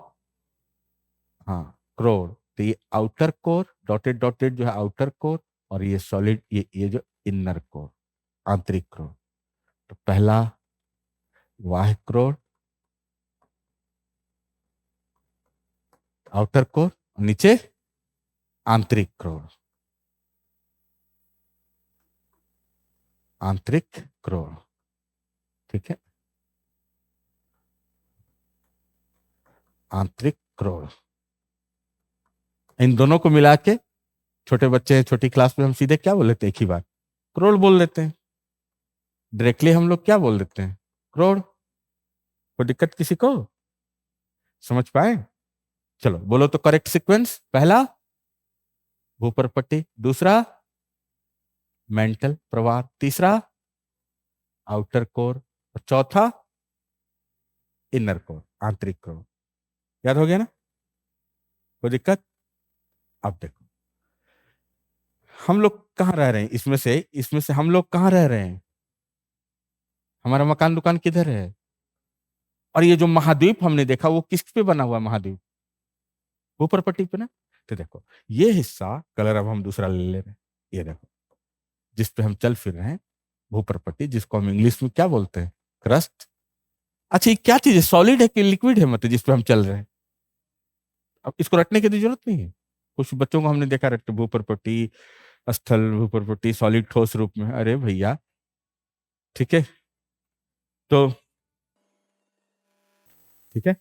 हाँ, क्रोर, तो ये आउटर कोर, डॉटेड डॉटेड जो है आउटर कोर, और ये सॉलिड, ये जो इनर कोर, आंतरिक क्रोर। तो पहला बाह्य क्रोर, आउटर कोर, नीचे आंतरिक क्रोर, आंतरिक क्रोर, ठीक है, आंतरिक क्रोर। इन दोनों को मिला के, छोटे बच्चे हैं, छोटी क्लास में हम सीधे क्या बोल लेते हैं, एक ही बार करोड़ बोल लेते हैं, डायरेक्टली हम लोग क्या बोल देते हैं, करोड़। कोई दिक्कत किसी को, समझ पाए? चलो बोलो तो करेक्ट सीक्वेंस, पहला भूपर्पट्टी, दूसरा मेंटल प्रवार, तीसरा आउटर कोर, और चौथा इनर कोर, आंतरिक कोर। याद हो गया ना, कोई दिक्कत? अब देखो हम लोग कहाँ रह रहे हैं, इसमें से हम लोग कहाँ रह रहे हैं, हमारा मकान दुकान किधर है? और ये जो महाद्वीप हमने देखा वो किस पे बना हुआ महाद्वीप, भूपर्पट्टी पे ना। तो देखो ये हिस्सा, कलर अब हम दूसरा ले ले रहे हैं, ये देखो जिस पे हम चल फिर रहे हैं, भूपर्पट्टी, जिसको हम इंग्लिश में क्या बोलते हैं, क्रस्ट। अच्छा ये क्या चीज है, सॉलिड है कि लिक्विड है, मतलब जिस पे हम चल रहे हैं? अब इसको रटने की तो जरूरत नहीं है, कुछ बच्चों को हमने देखा रटते, भूपर्पट्टी, स्थल भूपर्पट्टी, सॉलिड ठोस रूप में, अरे भैया, ठीक है। तो ठीक है,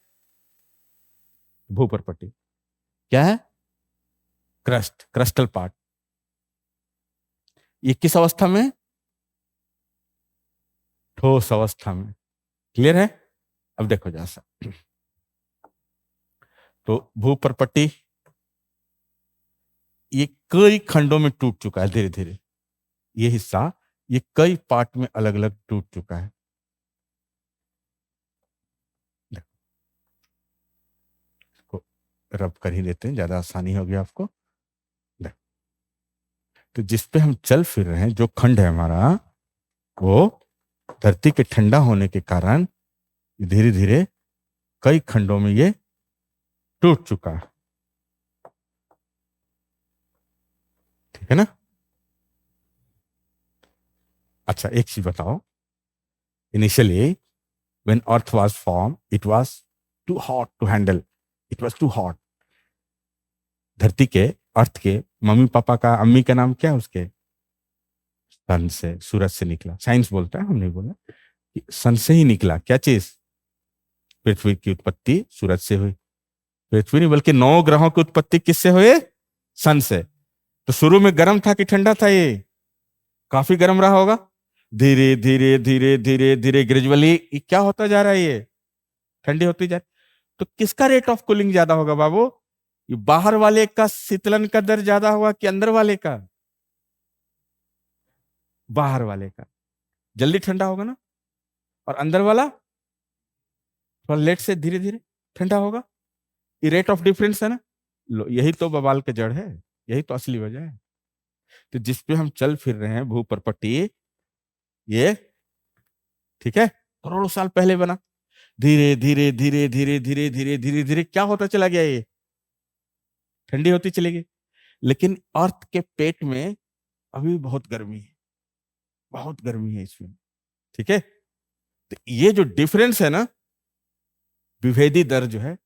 भूपर्पट्टी क्या है, क्रस्ट, क्रस्टल पार्ट। ये किस अवस्था में, ठोस अवस्था में, क्लियर है? अब देखो जैसा, तो भूपर्पट्टी ये कई खंडों में टूट चुका है धीरे धीरे, ये हिस्सा ये कई पार्ट में अलग अलग टूट चुका है। देखो इसको रब कर ही देते हैं, ज्यादा आसानी होगी आपको। देखो तो जिस पे हम चल फिर रहे हैं, जो खंड है हमारा, वो धरती के ठंडा होने के कारण धीरे धीरे कई खंडों में ये टूट चुका है, ठीक है ना। अच्छा एक चीज बताओ, initially when earth was formed it was too hot to handle, it was too hot। धरती के, अर्थ के मम्मी पापा का, अम्मी का नाम क्या है उसके, सन से, सूरज से निकला, साइंस बोलता है, हम नहीं बोला, कि सन से ही निकला क्या चीज, पृथ्वी की उत्पत्ति सूरज से हुई। पृथ्वी नहीं बल्कि 9 ग्रहों की उत्पत्ति किससे हुई, सन से। तो शुरू में गर्म था कि ठंडा था, ये काफी गर्म रहा होगा, धीरे धीरे धीरे धीरे धीरे ग्रेजुअली क्या होता जा रहा है, ये ठंडी होती जा रही। तो किसका रेट ऑफ कूलिंग ज्यादा होगा बाबू, ये बाहर वाले का शीतलन का दर ज्यादा होगा कि अंदर वाले का, बाहर वाले का। जल्दी ठंडा होगा ना, और अंदर वाला थोड़ा लेट से धीरे धीरे ठंडा होगा। ये रेट ऑफ डिफरेंस है ना। यही तो बवाल के जड़ है, यही तो असली वजह है। तो जिस पे हम चल फिर रहे हैं भूपर्पट्टी, ये ठीक है करोड़ों साल पहले बना। धीरे धीरे धीरे धीरे धीरे धीरे धीरे धीरे क्या होता चला गया, ये ठंडी होती चली गई। लेकिन अर्थ के पेट में अभी भी बहुत गर्मी है, बहुत गर्मी है इसमें, ठीक है। तो ये जो डिफरेंस है ना, विभेदी दर जो है,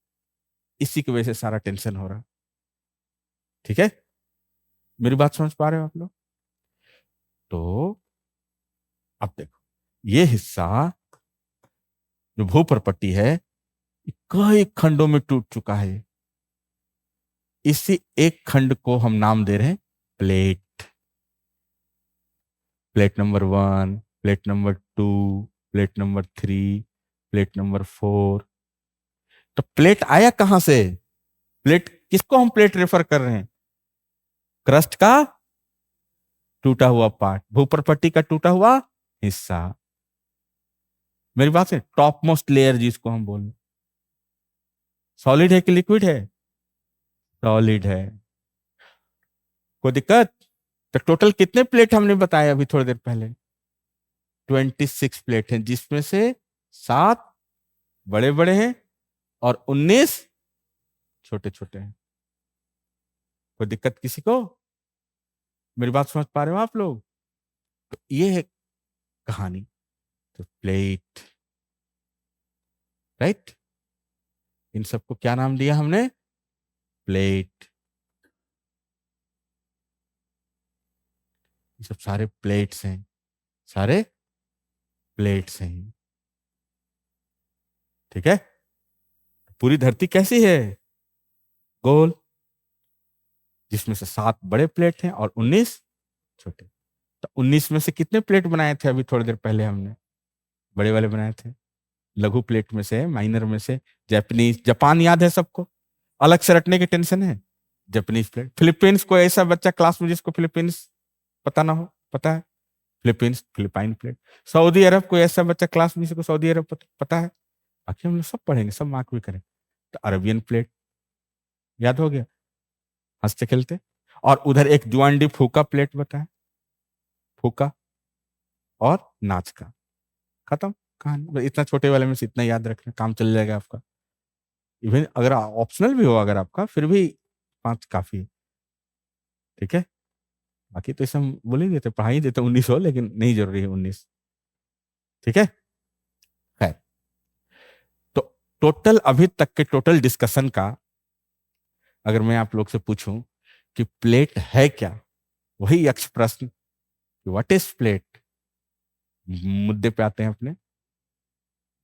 इसी की वजह से सारा टेंशन हो रहा। ठीक है, मेरी बात समझ पा रहे हो आप लोग? तो अब देखो, ये हिस्सा जो भूपर्पट्टी है, कई खंडों में टूट चुका है। इसी एक खंड को हम नाम दे रहे हैं plate. Plate number 1, plate number 2, plate number 3, plate number 4। तो प्लेट आया कहां से? प्लेट किसको हम प्लेट रेफर कर रहे हैं? क्रस्ट का टूटा हुआ पार्ट, भूपर्पट्टी का टूटा हुआ हिस्सा। मेरी बात है, टॉप मोस्ट लेयर जिसको हम बोल, सॉलिड है कि लिक्विड है? सॉलिड है। कोई दिक्कत? तो टोटल कितने प्लेट हमने बताए अभी थोड़ी देर पहले? 26 प्लेट हैं, जिसमें से 7 बड़े बड़े हैं और 19 छोटे छोटे हैं। कोई दिक्कत किसी को? मेरी बात समझ पा रहे हो आप लोग? तो ये है कहानी। तो प्लेट, राइट, इन सबको क्या नाम दिया हमने? प्लेट। ये सब सारे प्लेट्स हैं, सारे प्लेट्स हैं, ठीक है। पूरी धरती कैसी है? गोल, जिसमें से 7 बड़े प्लेट हैं और 19 छोटे। तो 19 में से कितने प्लेट बनाए थे अभी थोड़ी देर पहले हमने? बड़े वाले बनाए थे। लघु प्लेट में से, माइनर में से, जापानीज, जापान याद है सबको? अलग से रटने की टेंशन है। Japanese plate. फिलीपींस, कोई ऐसा बच्चा क्लास में जिसको फिलीपींस पता ना हो? पता है? Philippines, Philippine plate. सऊदी अरब, कोई ऐसा बच्चा क्लास में जिसको सऊदी अरब पता है? बाकी हम लोग सब पढ़ेंगे, सब मार्क भी करें। तो अरबियन प्लेट याद हो गया, हंसते खेलते। और उधर एक जुआंडी फूका प्लेट बताए, फूका और नाच का, खत्म कहानी। बस इतना छोटे वाले में से इतना याद रखना, काम चल जाएगा आपका। इवन अगर ऑप्शनल भी हो अगर आपका, फिर भी 5 काफी है, ठीक है। बाकी तो इसे हम बोल ही देते, पढ़ा ही देते 19 हो, लेकिन नहीं जरूरी है 19, ठीक है। खैर, तो टोटल अभी तक के टोटल डिस्कशन का अगर मैं आप लोग से पूछूं कि प्लेट है क्या, वही यक्ष प्रश्न, व्हाट इज प्लेट, मुद्दे पे आते हैं अपने।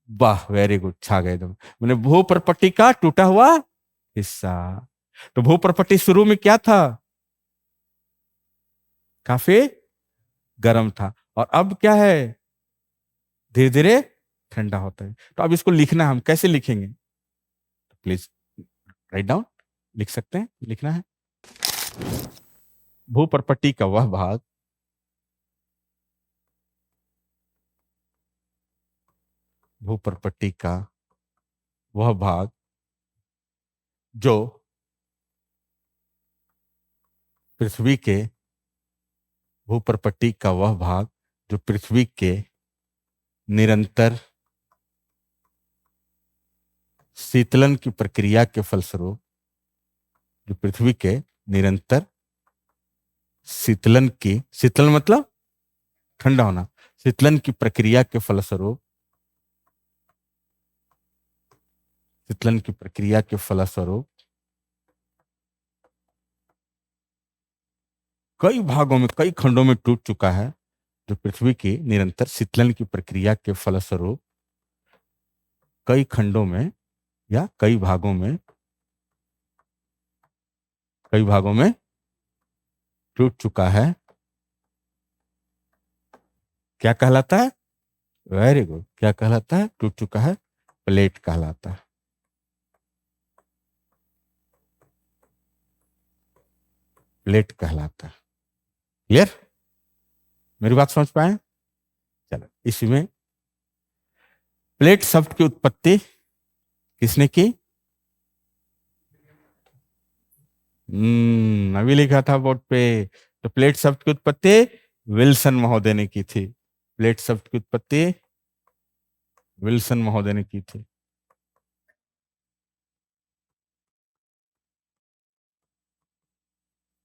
वाह, वेरी गुड, छा गए तुम। मैंने भूपर्पट्टी का टूटा हुआ हिस्सा। तो भूपर्पट्टी शुरू में क्या था? काफी गर्म था, और अब क्या है? धीरे धीरे ठंडा होता है। तो अब इसको लिखना, हम कैसे लिखेंगे? प्लीज राइट डाउन, लिख सकते हैं, लिखना है। भूपर्पट्टी का वह भाग भूपर्पट्टी का वह भाग जो पृथ्वी के भूपर्पट्टी का वह भाग जो पृथ्वी के निरंतर शीतलन की प्रक्रिया के फलस्वरूप, जो पृथ्वी के निरंतर शीतलन की, शीतलन मतलब ठंडा होना, शीतलन की प्रक्रिया के फलस्वरूप, शीतलन की प्रक्रिया के फलस्वरूप कई भागों में, कई खंडों में टूट चुका है। जो पृथ्वी की निरंतर शीतलन की प्रक्रिया के फलस्वरूप कई खंडों में या कई भागों में टूट चुका है। क्या कहलाता है? वेरी गुड, क्या कहलाता है? टूट चुका है, प्लेट कहलाता है। प्लेट कहलाता है। क्लियर? मेरी बात समझ पाए? चलो, इसमें प्लेट शब्द की उत्पत्ति किसने की? अभी लिखा था बोर्ड पे। तो प्लेट शब्द की उत्पत्ति विल्सन महोदय ने की थी। प्लेट शब्द की उत्पत्ति विल्सन महोदय ने की थी।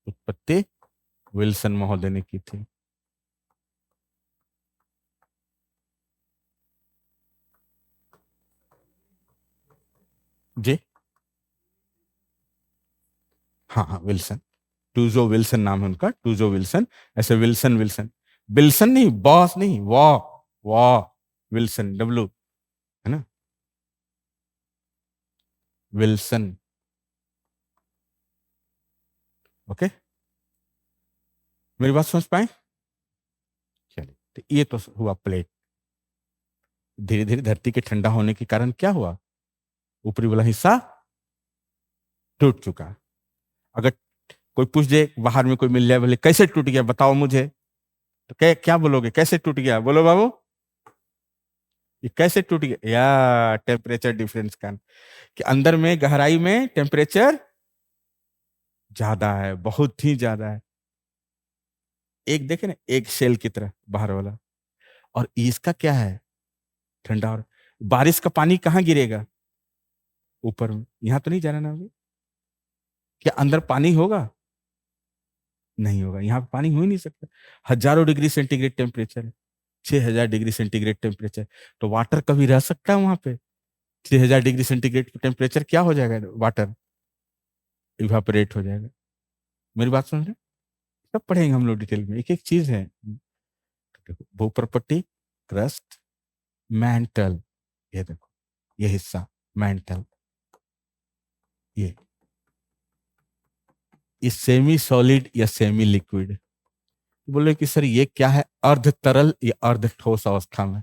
उत्पत्ति विल्सन महोदय ने की थी। जी हाँ हाँ, विल्सन, टूजो विल्सन नाम है उनका, टूजो विल्सन। ऐसे विल्सन विल्सन, विल्सन नहीं, बॉस नहीं, वॉ वॉ विल्सन, डब्लू, है ना, विल्सन। ओके, मेरी बात समझ पाए? चलिए, तो ये तो हुआ प्लेट। धीरे धीरे धरती के ठंडा होने के कारण क्या हुआ? ऊपरी वाला हिस्सा टूट चुका। अगर कोई पूछ दे, बाहर में कोई मिल जाए, बोले कैसे टूट गया बताओ मुझे, तो क्या बोलोगे? कैसे टूट गया बोलो बाबू, ये कैसे टूट गया? या टेम्परेचर डिफरेंस का, कि अंदर में गहराई में टेम्परेचर ज्यादा है, बहुत ही ज्यादा है। एक देखे ना, एक शेल की तरह बाहर वाला, और इसका क्या है? ठंडा। और बारिश का पानी कहाँ गिरेगा? ऊपर में। यहां तो नहीं जाना ना अभी। क्या अंदर पानी होगा? नहीं होगा, यहाँ पे पानी हो ही नहीं सकता। हजारों डिग्री सेंटीग्रेड टेम्परेचर है, 6,000 डिग्री सेंटीग्रेड टेम्परेचर। तो वाटर कभी रह सकता है वहां पे? 6,000 डिग्री सेंटीग्रेड टेम्परेचर क्या हो जाएगा? वाटर इवापोरेट हो जाएगा। मेरी बात सुन रहे हैं? सब पढ़ेंगे हम लोग डिटेल में, एक एक चीज है। देखो, भूप्रपट्टी, क्रस्ट, मैंटल, ये देखो, ये हिस्सा मैंटल, ये सेमी सॉलिड या सेमी लिक्विड। बोले कि सर ये क्या है? अर्ध तरल या अर्ध ठोस अवस्था में,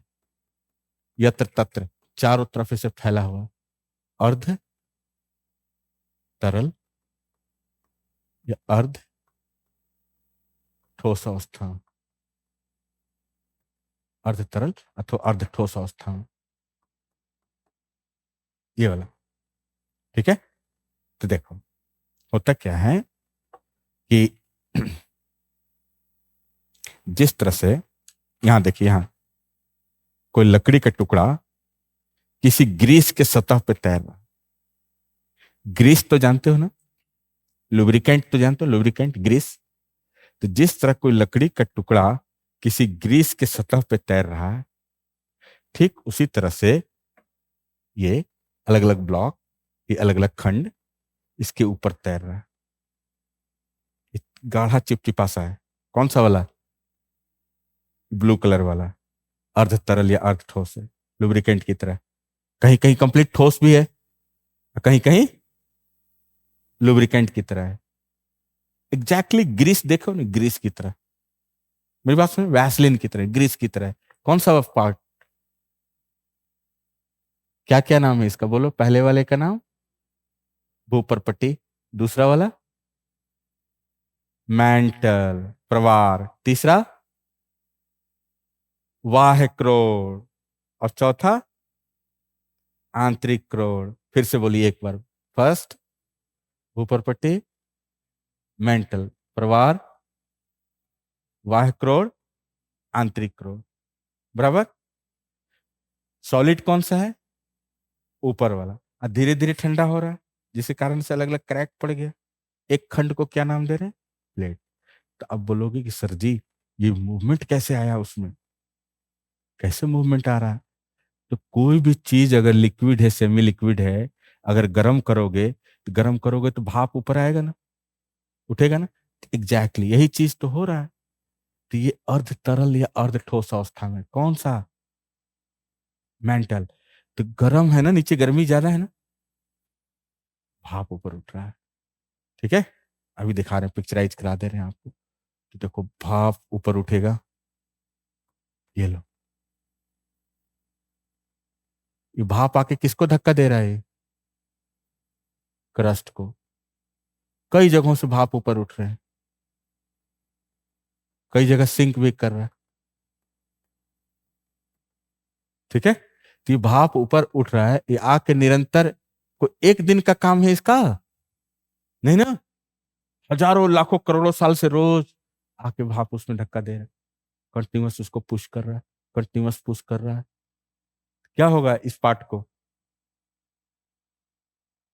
यत्र तत्र, चारों तरफ से फैला हुआ, अर्ध तरल या अर्ध ठोस अवस्था में, अर्ध तरल अथवा अर्ध ठोस अवस्था में, ये वाला। ठीक है, तो देखो होता क्या है कि जिस तरह से, यहां देखिए, यहां कोई लकड़ी का टुकड़ा किसी ग्रीस के सतह पे तैर रहा। ग्रीस तो जानते हो ना, लुब्रिकेंट तो जानते हो, लुब्रिकेंट ग्रीस। तो जिस तरह कोई लकड़ी का टुकड़ा किसी ग्रीस के सतह पे तैर रहा है, ठीक उसी तरह से ये अलग अलग ब्लॉक, ये अलग अलग खंड इसके ऊपर तैर रहा है। ये गाढ़ा चिपचिपा सा है, कौन सा वाला? ब्लू कलर वाला, अर्ध तरल या अर्ध ठोस है, लुब्रिकेंट की तरह। कहीं कहीं कंप्लीट ठोस भी है, कहीं कहीं लुब्रिकेंट की तरह है। एग्जैक्टली ग्रीस देखो ना, ग्रीस की तरह। मेरी बात सुनो, वैसलिन की तरह, ग्रीस की तरह। कौन सा पार्ट? क्या क्या नाम है इसका बोलो? पहले वाले का नाम भूपरपट्टी, दूसरा वाला मैंटल प्रवार, तीसरा वाह्य क्रोड़, और चौथा आंतरिक क्रोड़। फिर से बोलिए एक बार, फर्स्ट भूपरपट्टी, मेंटल, प्रवार, वाह्य क्रोड़, आंतरिक क्रोड़, बराबर। सॉलिड कौन सा है? ऊपर वाला। और धीरे धीरे ठंडा हो रहा है, जिसके कारण से अलग अलग क्रैक पड़ गया। एक खंड को क्या नाम दे रहे हैं? प्लेट। तो अब बोलोगे कि सर जी ये मूवमेंट कैसे आया उसमें, कैसे मूवमेंट आ रहा है? तो कोई भी चीज अगर लिक्विड है, सेमी लिक्विड है, अगर गर्म करोगे, तो गर्म करोगे तो भाप ऊपर आएगा ना, उठेगा ना। एग्जैक्टली यही चीज तो हो रहा है। तो ये अर्ध तरल या अर्ध ठोस अवस्था में, कौन सा? मेंटल। तो गर्म है ना, नीचे गर्मी ज्यादा है ना, भाप ऊपर उठ रहा है। ठीक है, अभी दिखा रहे हैं, पिक्चराइज करा दे रहे हैं आपको। तो देखो भाप ऊपर उठेगा, ये लो, ये भाप आके किसको धक्का दे रहा है? क्रस्ट को। कई जगहों से भाप ऊपर उठ रहे हैं, कई जगह सिंक भी कर रहा है। ठीक है, तो ये भाप ऊपर उठ रहा है, ये आके निरंतर, कोई एक दिन का काम है इसका नहीं ना, हजारों लाखों करोड़ों साल से रोज आके भाप उसमें धक्का दे रहा है, कंटिन्यूअस उसको पुश कर रहा है, कंटिन्यूअस पुश कर रहा है। क्या होगा इस पार्ट को,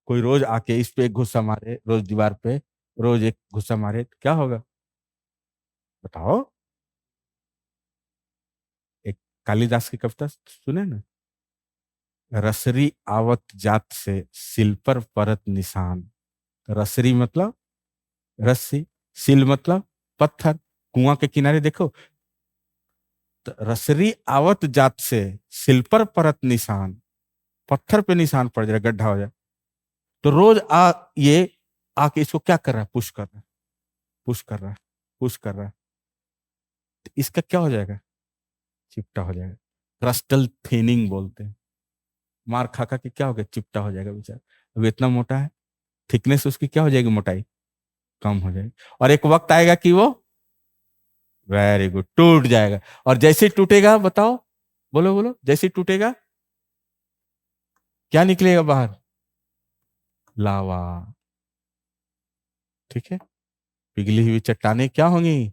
कोई रोज आके इस पे एक घुसा मारे, रोज दीवार पे रोज एक घुसा मारे, तो क्या होगा बताओ। एक कालिदास की कविता सुने ना, रसरी आवत जात से सिल पर परत निशान। रसरी मतलब रस्सी, सिल मतलब पत्थर, कुआं के किनारे देखो, तो रसरी आवत जात से सिल पर परत निशान, पत्थर पे निशान पड़ जाए, गड्ढा हो जाए, तो रोज ये आके इसको क्या कर रहा है, पुश कर रहा है, पुश कर रहा है, पुश कर रहा है, तो इसका क्या हो जाएगा, चिपटा हो जाएगा, क्रस्टल थिनिंग बोलते हैं। मार खा खा के क्या हो गया, चिपटा हो जाएगा बेचारा। अब इतना मोटा है, थिकनेस उसकी क्या हो जाएगी, मोटाई कम हो जाएगी, और एक वक्त आएगा कि वो वेरी गुड टूट जाएगा। और जैसे ही टूटेगा बताओ, बोलो बोलो, जैसे ही टूटेगा क्या निकलेगा बाहर, लावा। ठीक है, पिघली हुई चट्टानें क्या होंगी,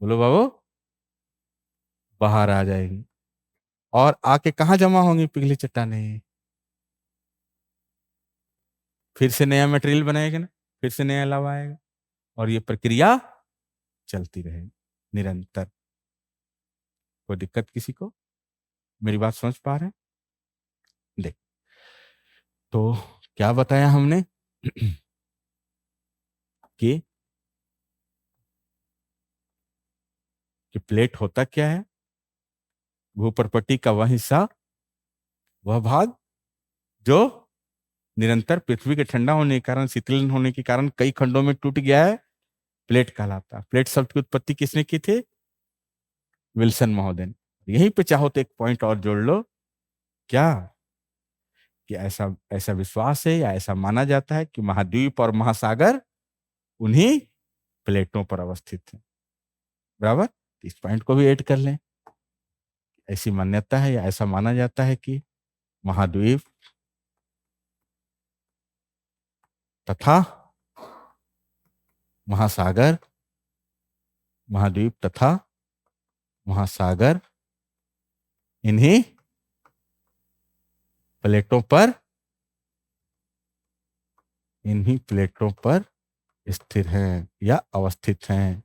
बोलो बाबू, बाहर आ जाएगी, और आके कहाँ जमा होंगी पिघली चट्टानें, फिर से नया मटेरियल बनाएगा ना, फिर से नया लावा आएगा, और ये प्रक्रिया चलती रहेगी निरंतर। कोई दिक्कत किसी को, मेरी बात समझ पा रहे हैं। देख, तो क्या बताया हमने कि प्लेट होता क्या है, भूपर्पट्टी का वह हिस्सा, वह भाग जो निरंतर पृथ्वी के ठंडा होने के कारण, शीतलन होने के कारण कई खंडों में टूट गया है, प्लेट कहलाता है। प्लेट शब्द की उत्पत्ति किसने की थी, विल्सन महोदय ने। यहीं पे चाहो तो एक पॉइंट और जोड़ लो, क्या कि ऐसा ऐसा विश्वास है या ऐसा माना जाता है कि महाद्वीप और महासागर उन्हीं प्लेटों पर अवस्थित है, बराबर। इस पॉइंट को भी ऐड कर लें, ऐसी मान्यता है या ऐसा माना जाता है कि महाद्वीप तथा महासागर, महाद्वीप तथा महासागर इन्हीं प्लेटों पर, इन्हीं प्लेटों पर स्थिर हैं या अवस्थित हैं,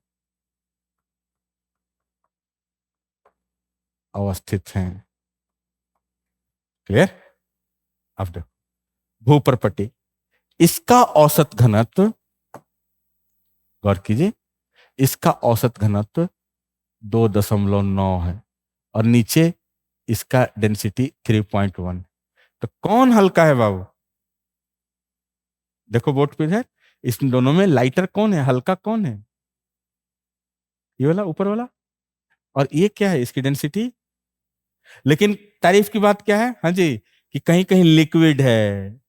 अवस्थित हैं। क्लियर। अब देखो, भूपर्पट्टी, इसका औसत घनत्व, गौर कीजिए, इसका औसत घनत्व 2.9 है, और नीचे इसका डेंसिटी 3.1। तो कौन हल्का है बाबू, देखो बोर्ड पे है, इस दोनों में लाइटर कौन है, हल्का कौन है, ये वाला ऊपर वाला, और ये क्या है, इसकी डेंसिटी। लेकिन तारीफ की बात क्या है, हाँ जी, कि कहीं कहीं लिक्विड है,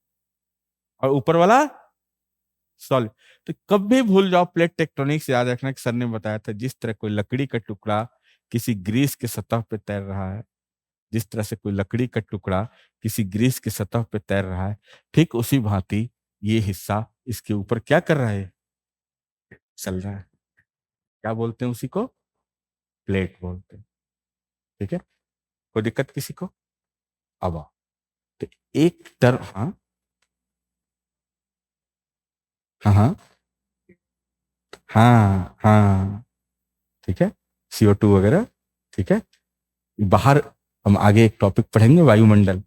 और ऊपर वाला सॉलिड। तो कभी भूल जाओ, प्लेट टेक्टोनिक्स याद रखना कि सर ने बताया था, जिस तरह कोई लकड़ी का टुकड़ा किसी ग्रीस के सतह पे तैर रहा है, जिस तरह से कोई लकड़ी का टुकड़ा किसी ग्रीस के सतह पे तैर रहा है, ठीक उसी भांति ये हिस्सा इसके ऊपर क्या कर रहा है, चल रहा है। क्या बोलते हैं उसी को, प्लेट बोलते हैं। ठीक है, कोई दिक्कत किसी को। अब आओ, तो एक तरफ, हाँ हाँ हाँ हाँ हाँ, ठीक है, CO2 वगैरह, ठीक है। बाहर हम आगे एक टॉपिक पढ़ेंगे, वायुमंडल,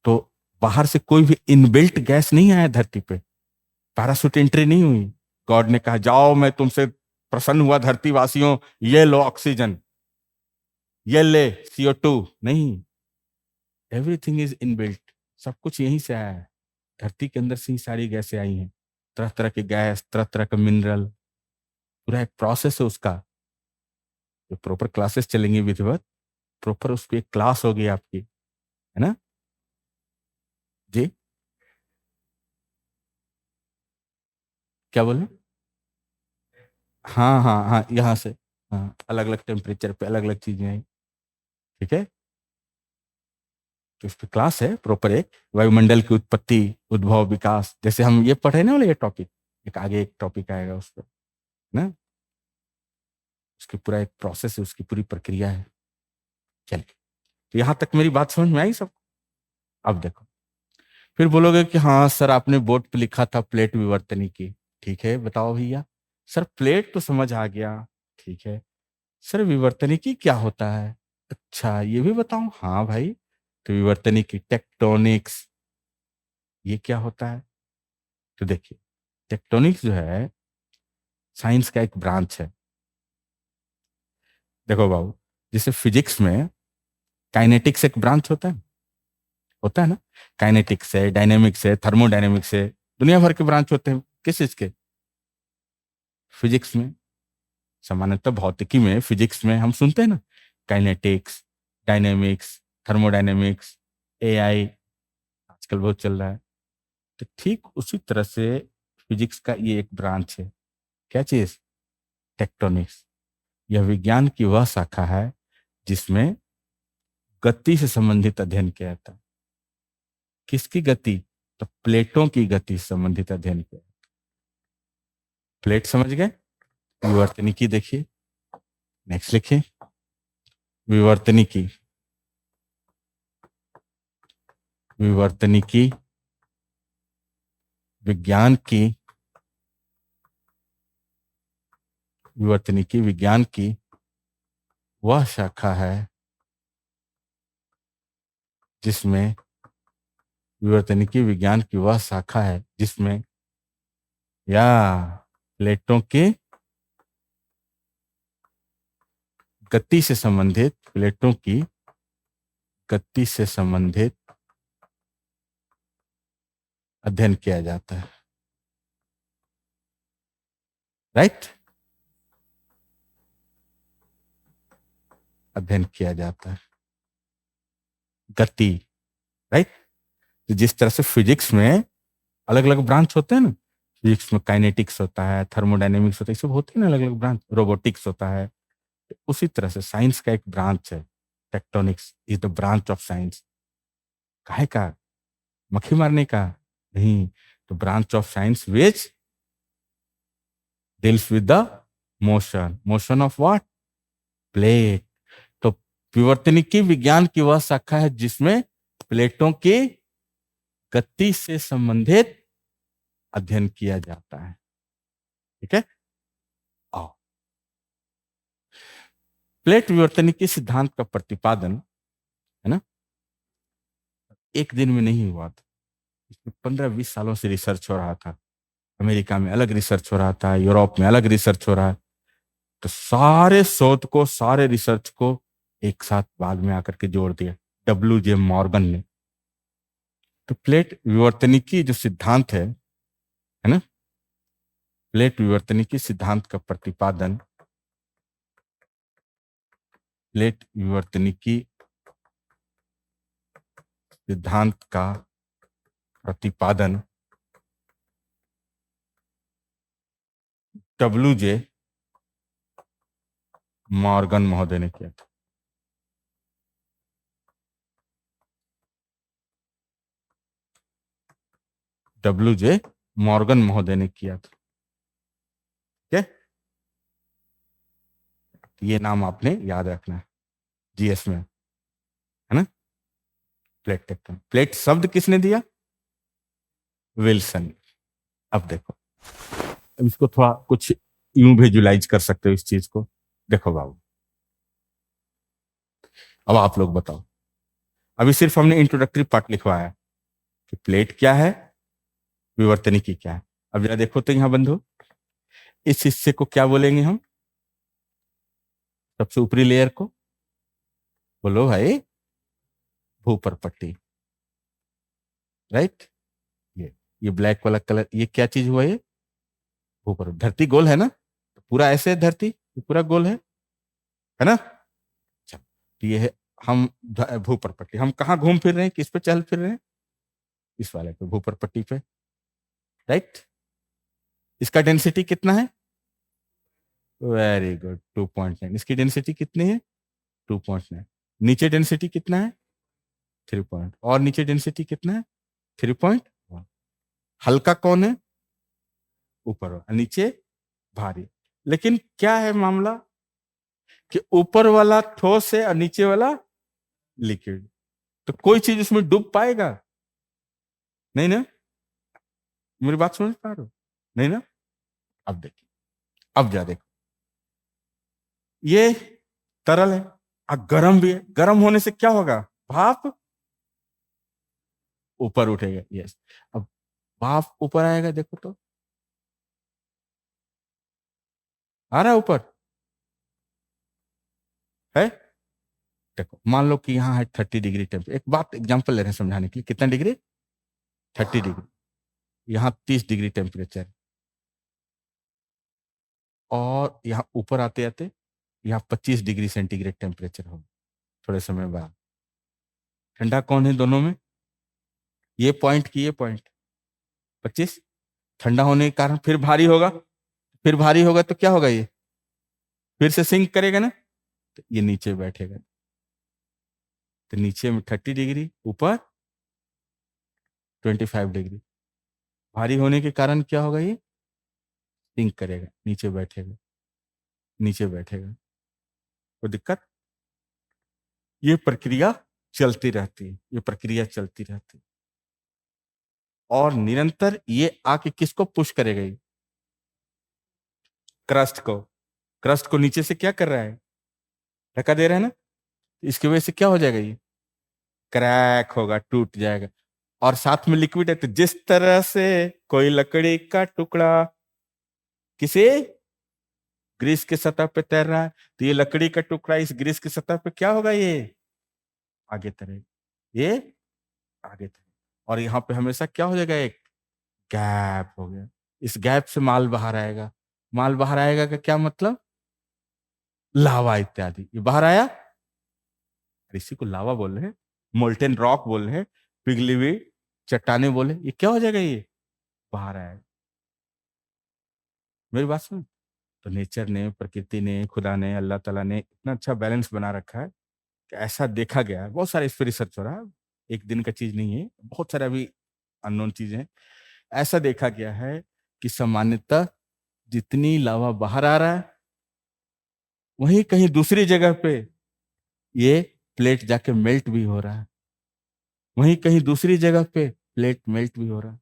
तो बाहर से कोई भी इनबिल्ट गैस नहीं आया धरती पे, पैराशूट एंट्री नहीं हुई, गॉड ने कहा जाओ मैं तुमसे प्रसन्न हुआ धरती वासियों, ये लो ऑक्सीजन, ये ले CO2, नहीं, एवरीथिंग इज इनबिल्ट, सब कुछ यहीं से आया है, धरती के अंदर से ही सारी गैसें आई हैं, तरह तरह के गैस, तरह तरह का मिनरल, पूरा एक प्रोसेस है उसका, जो प्रॉपर क्लासेस चलेंगी विधिवत, प्रॉपर उस पर एक क्लास होगी आपकी, है ना जी। क्या बोले, हाँ हाँ हाँ, यहाँ से, हाँ, अलग अलग टेम्परेचर पे अलग अलग चीजें आई, ठीक है। तो इस पे क्लास है प्रॉपर, एक वायुमंडल की उत्पत्ति, उद्भव, विकास, जैसे हम ये पढ़े ना वाले ये टॉपिक, एक आगे एक टॉपिक आएगा उस पर ना, उसकी पूरा एक प्रोसेस है, उसकी पूरी प्रक्रिया है। चलिए, तो यहां तक मेरी बात समझ में आई सब? अब देखो, फिर बोलोगे कि हाँ सर आपने बोर्ड पे लिखा था प्लेट विवर्तनी की, ठीक है बताओ भैया। सर प्लेट तो समझ आ गया, ठीक है, सर विवर्तनिकी क्या होता है? अच्छा ये भी बताऊं? हाँ भाई, तो विवर्तनिकी टेक्टोनिक्स, ये क्या होता है? तो देखिए, टेक्टोनिक्स जो है साइंस का एक ब्रांच है। देखो बाबू, जैसे फिजिक्स में काइनेटिक्स एक ब्रांच होता है ना, काइनेटिक्स है, डायनेमिक्स है, थर्मोडायनेमिक्स है, दुनिया भर के ब्रांच होते हैं किस चीज के? फिजिक्स में। सामान्यतः भौतिकी में, फिजिक्स में हम सुनते हैं ना, काइनेटिक्स, डायनेमिक्स, थर्मोडायनेमिक्स, एआई आजकल बहुत चल रहा है। तो ठीक उसी तरह से फिजिक्स का ये एक ब्रांच है। क्या चीज? टेक्टोनिक्स। यह विज्ञान की वह शाखा है जिसमें गति से संबंधित अध्ययन किया जाता है। किसकी गति? तो प्लेटों की गति से संबंधित अध्ययन किया। प्लेट समझ गए? विवर्तनिकी देखिए, नेक्स्ट लिखिए, विवर्तनिकी। विवर्तनिकी विज्ञान की, विवर्तनिकी विज्ञान की वह शाखा है जिसमें, विवर्तनिकी विज्ञान की वह शाखा है जिसमें या प्लेटों के गति से संबंधित, प्लेटों की गति से संबंधित अध्ययन किया जाता है। राइट? अध्ययन किया जाता है गति। राइट? तो जिस तरह से फिजिक्स में अलग अलग ब्रांच होते हैं ना, फिजिक्स में काइनेटिक्स होता है, थर्मोडायनेमिक्स होता है, सब होते हैं ना अलग अलग ब्रांच, रोबोटिक्स होता है, तो उसी तरह से साइंस का एक ब्रांच है, tectonics is the branch of science. काहे का? मक्खी मारने का? नहीं, तो branch of science which deals with the motion, motion of what? Plate. तो विवर्तनिकी विज्ञान की वह शाखा है जिसमें प्लेटों की गति से संबंधित अध्ययन किया जाता है। ठीक है, आओ। प्लेट विवर्तनिकी सिद्धांत का प्रतिपादन, है ना, एक दिन में नहीं हुआ था। इसमें 15-20 सालों से रिसर्च हो रहा था। अमेरिका में अलग रिसर्च हो रहा था, यूरोप में अलग रिसर्च हो रहा है। तो सारे शोध को, सारे रिसर्च को एक साथ बाद में आकर के जोड़ दिया डब्ल्यू जे मॉर्गन ने। तो प्लेट विवर्तनिकी जो सिद्धांत है ना, प्लेट विवर्तनिकी सिद्धांत का प्रतिपादन, प्लेट विवर्तनिकी सिद्धांत का प्रतिपादन डब्ल्यू जे मॉर्गन महोदय ने किया था। डब्ल्यू जे मॉर्गन महोदय ने किया था। ठीक है, ये नाम आपने याद रखना है जीएस में, है ना। प्लेट टेक्टोनिक, प्लेट शब्द किसने दिया? विल्सन। अब देखो, अब इसको थोड़ा कुछ यूं विजुलाइज कर सकते हो इस चीज को। देखो बाबू, अब आप लोग बताओ, अभी सिर्फ हमने इंट्रोडक्टरी पार्ट लिखवाया कि प्लेट क्या है, विवर्तनिकी क्या है। अब जरा देखो तो यहाँ बंधु, इस हिस्से को क्या बोलेंगे हम? सबसे ऊपरी लेयर को बोलो भाई, भूपर पट्टी। राइट? ये ब्लैक वाला कलर, ये क्या चीज हुआ? ये भूपर। धरती गोल है ना, तो पूरा ऐसे है धरती, ये पूरा गोल है ना। चलो, तो ये है हम भूपर पट्टी। हम कहाँ घूम फिर रहे हैं, किस पे चल फिर रहे हैं? इस वाले पे, भूपर पट्टी पे। राइट? इसका डेंसिटी कितना है? Very good, 2.9। इसकी डेंसिटी कितनी है? 2.9। नीचे डेंसिटी कितना है? 3 और नीचे डेंसिटी कितना है 3.1। हल्का कौन है ऊपर वाला, नीचे भारी। लेकिन क्या है मामला कि ऊपर वाला ठोस है और नीचे वाला लिक्विड, तो कोई चीज उसमें डूब पाएगा नहीं ना? मेरी बात समझ पा रहे हो? नहीं ना? अब देखिए, अब जा देखो, ये तरल है और गर्म भी है। गर्म होने से क्या होगा, भाप ऊपर उठेगा। यस, अब भाप ऊपर आएगा, देखो तो आ रहा है ऊपर है। देखो मान लो कि यहाँ है 30 डिग्री टेम्परेचर, एक बात एग्जांपल ले रहे हैं समझाने के लिए, कितना डिग्री 30 डिग्री, यहाँ 30 डिग्री टेम्परेचर, और यहाँ ऊपर आते आते यहाँ 25 डिग्री सेंटीग्रेड टेम्परेचर होगा थोड़े समय बाद। ठंडा कौन है दोनों में, ये पॉइंट की ये पॉइंट 25। ठंडा होने के कारण फिर भारी होगा, फिर भारी होगा तो क्या होगा, ये फिर से सिंक करेगा ना, तो ये नीचे बैठेगा। तो नीचे में 30 डिग्री, ऊपर 25 डिग्री। भारी होने के कारण क्या होगा, ये सिंक करेगा, नीचे बैठेगा, नीचे बैठेगा। कोई दिक्कत? ये प्रक्रिया चलती रहती है, ये प्रक्रिया चलती रहती है, और निरंतर ये आके किसको पुश करेगा, ये क्रस्ट को। क्रस्ट को नीचे से क्या कर रहा है, धक्का दे रहा है ना, इसकी वजह से क्या हो जाएगा, ये क्रैक होगा, टूट जाएगा। और साथ में लिक्विड है, तो जिस तरह से कोई लकड़ी का टुकड़ा किसी ग्रीस के सतह पे तैर रहा है, तो ये लकड़ी का टुकड़ा इस ग्रीस की सतह पे क्या होगा, ये आगे तैरेगा, ये आगे तैरेगा। और यहाँ पे हमेशा क्या हो जाएगा, एक गैप हो गया, इस गैप से माल बाहर आएगा। माल बाहर आएगा का क्या मतलब, लावा इत्यादि, ये बाहर आया, इसी को लावा बोल रहे हैं, मोल्टेन रॉक बोल रहे हैं, पिघली हुई चट्टाने बोले, ये क्या हो जाएगा, ये बाहर आएगा। मेरी बात सुन। तो नेचर ने, प्रकृति ने, खुदा ने, अल्लाह ताला ने इतना अच्छा बैलेंस बना रखा है कि ऐसा देखा गया है, बहुत सारे इस पर रिसर्च हो रहा है, एक दिन का चीज नहीं है, बहुत सारे अभी अननोन चीजें हैं। ऐसा देखा गया है कि सामान्यतः जितनी लावा बाहर आ रहा है, वहीं कहीं दूसरी जगह पे ये प्लेट जाके मेल्ट भी हो रहा है, वहीं कहीं दूसरी जगह पे प्लेट मेल्ट भी हो रहा है,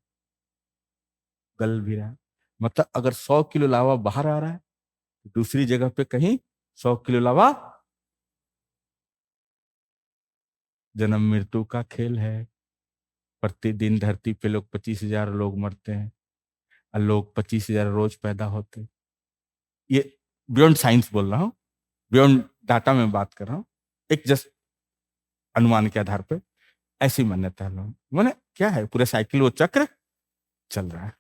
गल भी रहा है। मतलब अगर 100 किलो लावा बाहर आ रहा है, दूसरी जगह पे कहीं 100 किलो लावा। जन्म मृत्यु का खेल है, प्रतिदिन धरती पे लोग 25,000 लोग मरते हैं, और लोग 25,000 रोज पैदा होते हैं। ये बियॉन्ड साइंस बोल रहा हूँ, बियॉन्ड डाटा में बात कर रहा हूँ, एक जस्ट अनुमान के आधार पे ऐसी मान्यता है लोग, मैंने क्या है, पूरे साइकिल वो चक्र चल रहा है।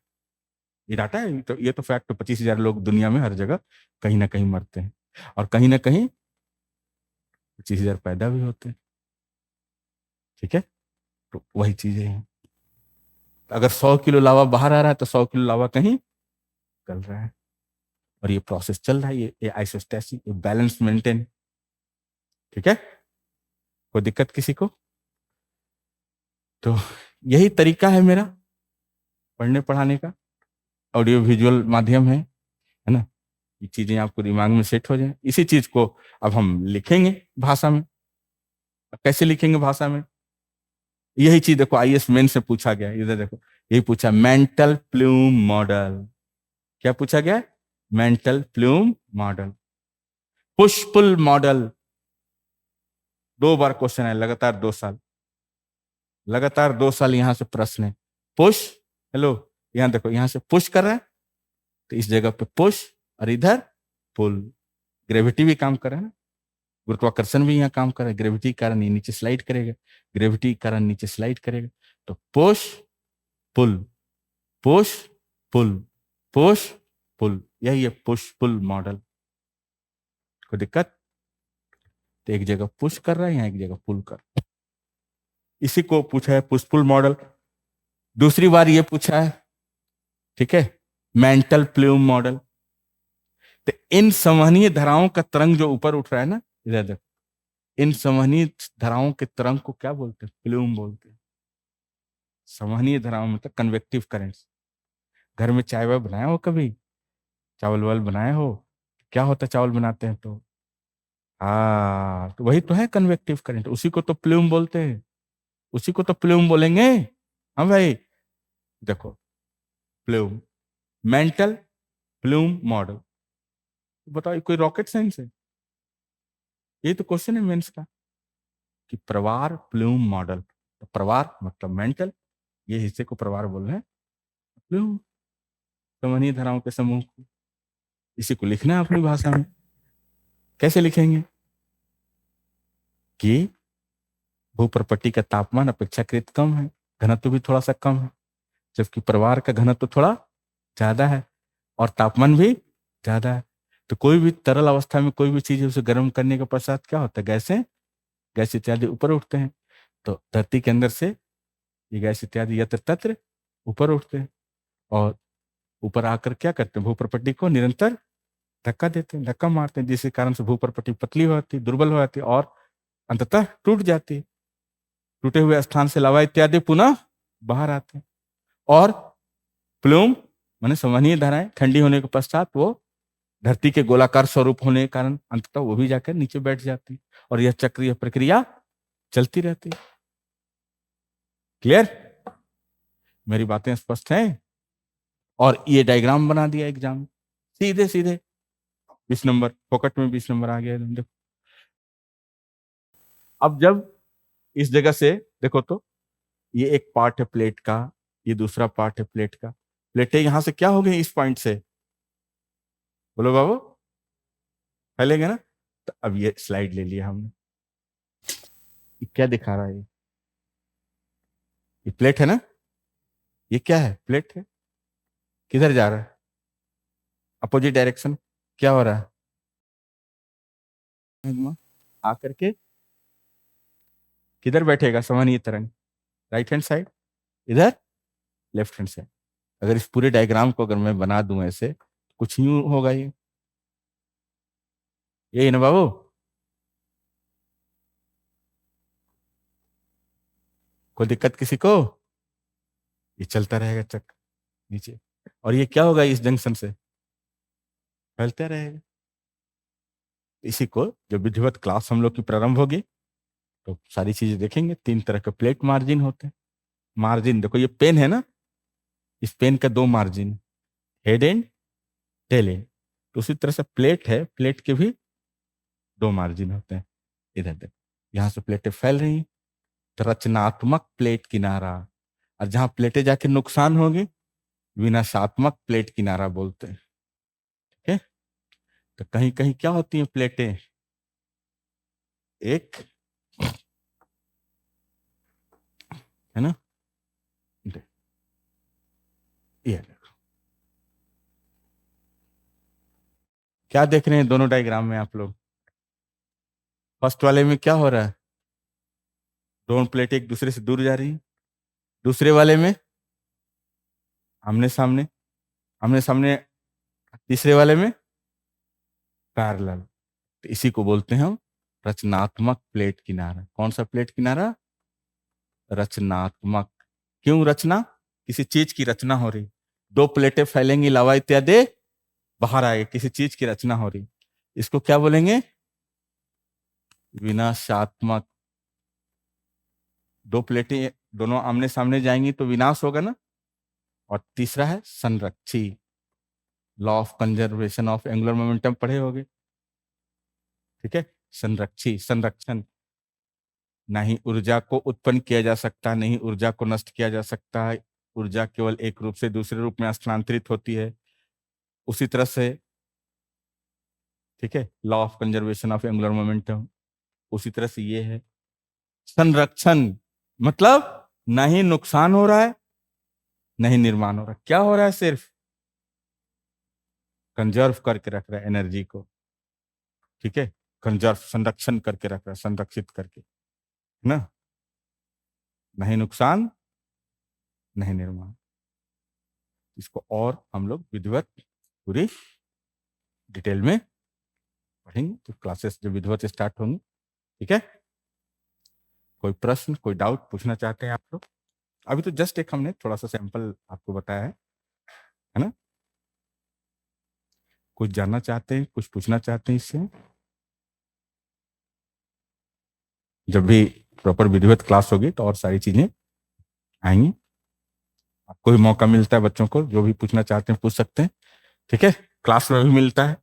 ये डाटा है, ये तो फैक्ट, 25,000 लोग दुनिया में हर जगह कहीं ना कहीं मरते हैं, और कहीं ना कहीं 25,000 पैदा भी होते हैं। ठीक है, तो वही चीजें हैं। अगर 100 किलो लावा बाहर आ रहा है, तो 100 किलो लावा कहीं निकल रहा है, और ये प्रोसेस चल रहा है, ये आइसोस्टेसिस, ये बैलेंस मेंटेन। ठीक है, कोई दिक्कत किसी को? तो यही तरीका है मेरा पढ़ने पढ़ाने का, ऑडियो विजुअल माध्यम है ना। ये चीजें आपको दिमाग में सेट हो जाए, इसी चीज को अब हम लिखेंगे भाषा में। कैसे लिखेंगे भाषा में, यही चीज देखो आईएएस मेन से पूछा गया, इधर देखो, यही पूछा, मेंटल प्लूम मॉडल। क्या पूछा गया, mantle plume model, push pull model. 2 बार क्वेश्चन है, लगातार 2 साल, लगातार 2 साल यहां से प्रश्न है। पुश, हेलो, यहां देखो, यहां से पुश कर रहा है, तो इस जगह पे पुश, और इधर पुल। ग्रेविटी भी काम कर रहा है ना, गुरुत्वाकर्षण भी यहाँ काम कर रहा है, ग्रेविटी के कारण ये नीचे स्लाइड करेगा, ग्रेविटी के कारण नीचे स्लाइड करेगा। तो push pull, push pull, push pull, यही है पुश पुल मॉडल। कोई दिक्कत? तो एक जगह पुश कर रहा है, यहाँ एक जगह पुल कर रहा है। इसी को पूछा है पुश पुल मॉडल। दूसरी बार ये पूछा है, ठीक है, मेंटल प्लूम मॉडल। तो इन संवहनीय धाराओं का तरंग जो ऊपर उठ रहा है ना, इधर देखो, इन संवहनीय धाराओं के तरंग को क्या बोलते हैं? प्लूम बोलते हैं। संवहनीय धाराओं मतलब कन्वेक्टिव करंट्स। घर में चाय वाय बनाया हो कभी? चावल वावल बनाए हो? क्या होता है चावल बनाते हैं तो? हाँ, तो वही तो है कन्वेक्टिव करंट, उसी को तो प्लूम बोलते हैं, उसी को तो प्लूम बोलेंगे। हाँ भाई, देखो, प्लूम, मेंटल, प्लूम मॉडल। बताओ, ये कोई रॉकेट साइंस है? ये तो क्वेश्चन है मेंस का कि प्रवार प्लूम मॉडल। तो प्रवार मतलब मेंटल, ये हिस्से को प्रवार बोल रहे हैं, प्लूम संवहनीय धाराओं के समूह को। इसी को लिखना है अपनी भाषा में। कैसे लिखेंगे कि भूप्रपट्टी का तापमान अपेक्षाकृत कम है, घनत्व भी थोड़ा सा कम है, जबकि प्रवार का घनत्व थोड़ा ज्यादा है और तापमान भी ज्यादा है। तो कोई भी तरल अवस्था में कोई भी चीज है, उसे गर्म करने के पश्चात क्या होता है? गैसें, गैस इत्यादि ऊपर उठते हैं। तो धरती के अंदर से ये गैस इत्यादि यत्र तत्र ऊपर उठते हैं और ऊपर आकर क्या करते हैं? भूप्रपट्टी को निरंतर धक्का देते हैं, धक्का मारते हैं, जिसके कारण से भूप्रपट्टी पतली हो जाती है, दुर्बल हो जाती है और अंततः टूट जाती है। टूटे हुए स्थान से लावा इत्यादि पुनः बाहर आते हैं। और प्लूम माने संवहनीय धाराएं ठंडी होने के पश्चात वो धरती के गोलाकार स्वरूप होने के कारण अंततः वो भी जाकर नीचे बैठ जाती है और यह चक्रीय प्रक्रिया चलती रहती है। क्लियर? मेरी बातें स्पष्ट हैं? और ये डायग्राम बना दिया एग्जाम में, सीधे सीधे 20 नंबर फोकट में, 20 नंबर आ गया। देखो, अब जब इस जगह से देखो तो ये एक पार्ट है प्लेट का, ये दूसरा पार्ट है प्लेट का। प्लेटें यहां से क्या हो गई? इस पॉइंट से, बोलो बाबू, फैलेंगे ना? तो अब ये स्लाइड ले लिया हमने। ये क्या दिखा रहा है? ये प्लेट है ना? ये क्या है? प्लेट है। किधर जा रहा है? Opposite direction. क्या हो रहा है? आकर के किधर बैठेगा संवहनीय तरंग? राइट हैंड साइड, इधर लेफ्ट हैंड साइड। अगर इस पूरे डायग्राम को अगर मैं बना दूं ऐसे, कुछ यूं होगा ये, यही ना बाबू? कोई दिक्कत किसी को? ये चलता रहेगा चक्कर नीचे, और ये क्या होगा? इस जंक्शन से फैलता रहेगा। इसी को जब विधिवत क्लास हम लोग की प्रारंभ होगी तो सारी चीजें देखेंगे। 3 तरह के प्लेट मार्जिन होते हैं। मार्जिन देखो, ये पेन है ना, इस पेन का 2 margin, head and tail end. तो उसी तरह से प्लेट है, प्लेट के भी 2 मार्जिन होते हैं। इधर देखो, यहाँ से प्लेटें फैल रही हैं, तो रचनात्मक प्लेट किनारा। और जहां प्लेटें जाके नुकसान होगी, विनाशात्मक प्लेट किनारा बोलते हैं। ठीक है? तो कहीं कहीं क्या होती हैं प्लेटें? एक है ना, ये देखो, क्या देख रहे हैं दोनों डायग्राम में आप लोग? फर्स्ट वाले में क्या हो रहा है? दोनों प्लेट एक दूसरे से दूर जा रही है। दूसरे वाले में आमने सामने, आमने सामने। तीसरे वाले में पैरेलल। तो इसी को बोलते हैं हम रचनात्मक प्लेट किनारा। कौन सा प्लेट किनारा? रचनात्मक। क्यों रचना? किसी चीज की रचना हो रही। 2 प्लेटें फैलेंगी, लावा इत्यादि बाहर आएगा, किसी चीज की रचना हो रही। इसको क्या बोलेंगे? विनाशात्मक। 2 प्लेटें दोनों आमने सामने जाएंगी तो विनाश होगा ना। और तीसरा है संरक्षी, law of conservation of angular momentum पढ़े होगे। ठीक है? संरक्षी, संरक्षण। ना ही ऊर्जा को उत्पन्न किया जा सकता, नहीं ऊर्जा को नष्ट किया जा सकता है। ऊर्जा केवल एक रूप से दूसरे रूप में स्थानांतरित होती है। उसी तरह से, ठीक है, law of conservation of angular momentum, उसी तरह से ये है संरक्षण। मतलब ना ही नुकसान हो रहा है, नहीं निर्माण हो रहा है। क्या हो रहा है? सिर्फ कंजर्व करके रख रहा है एनर्जी को। ठीक है? कंजर्व, संरक्षण करके रख रहा है, संरक्षित करके, है ना? नहीं नुकसान, नहीं निर्माण। इसको और हम लोग विधिवत पूरी डिटेल में पढ़ेंगे तो क्लासेस जब विधिवत स्टार्ट होंगी। ठीक है? कोई प्रश्न, कोई डाउट पूछना चाहते हैं आप लोग? अभी तो जस्ट एक हमने थोड़ा सा सैंपल आपको बताया है ना? कुछ जानना चाहते हैं, कुछ पूछना चाहते हैं इससे? जब भी प्रॉपर विधिवत क्लास होगी तो और सारी चीजें आएंगी। आपको भी मौका मिलता है, बच्चों को जो भी पूछना चाहते हैं पूछ सकते हैं, ठीक है? क्लास में भी मिलता है,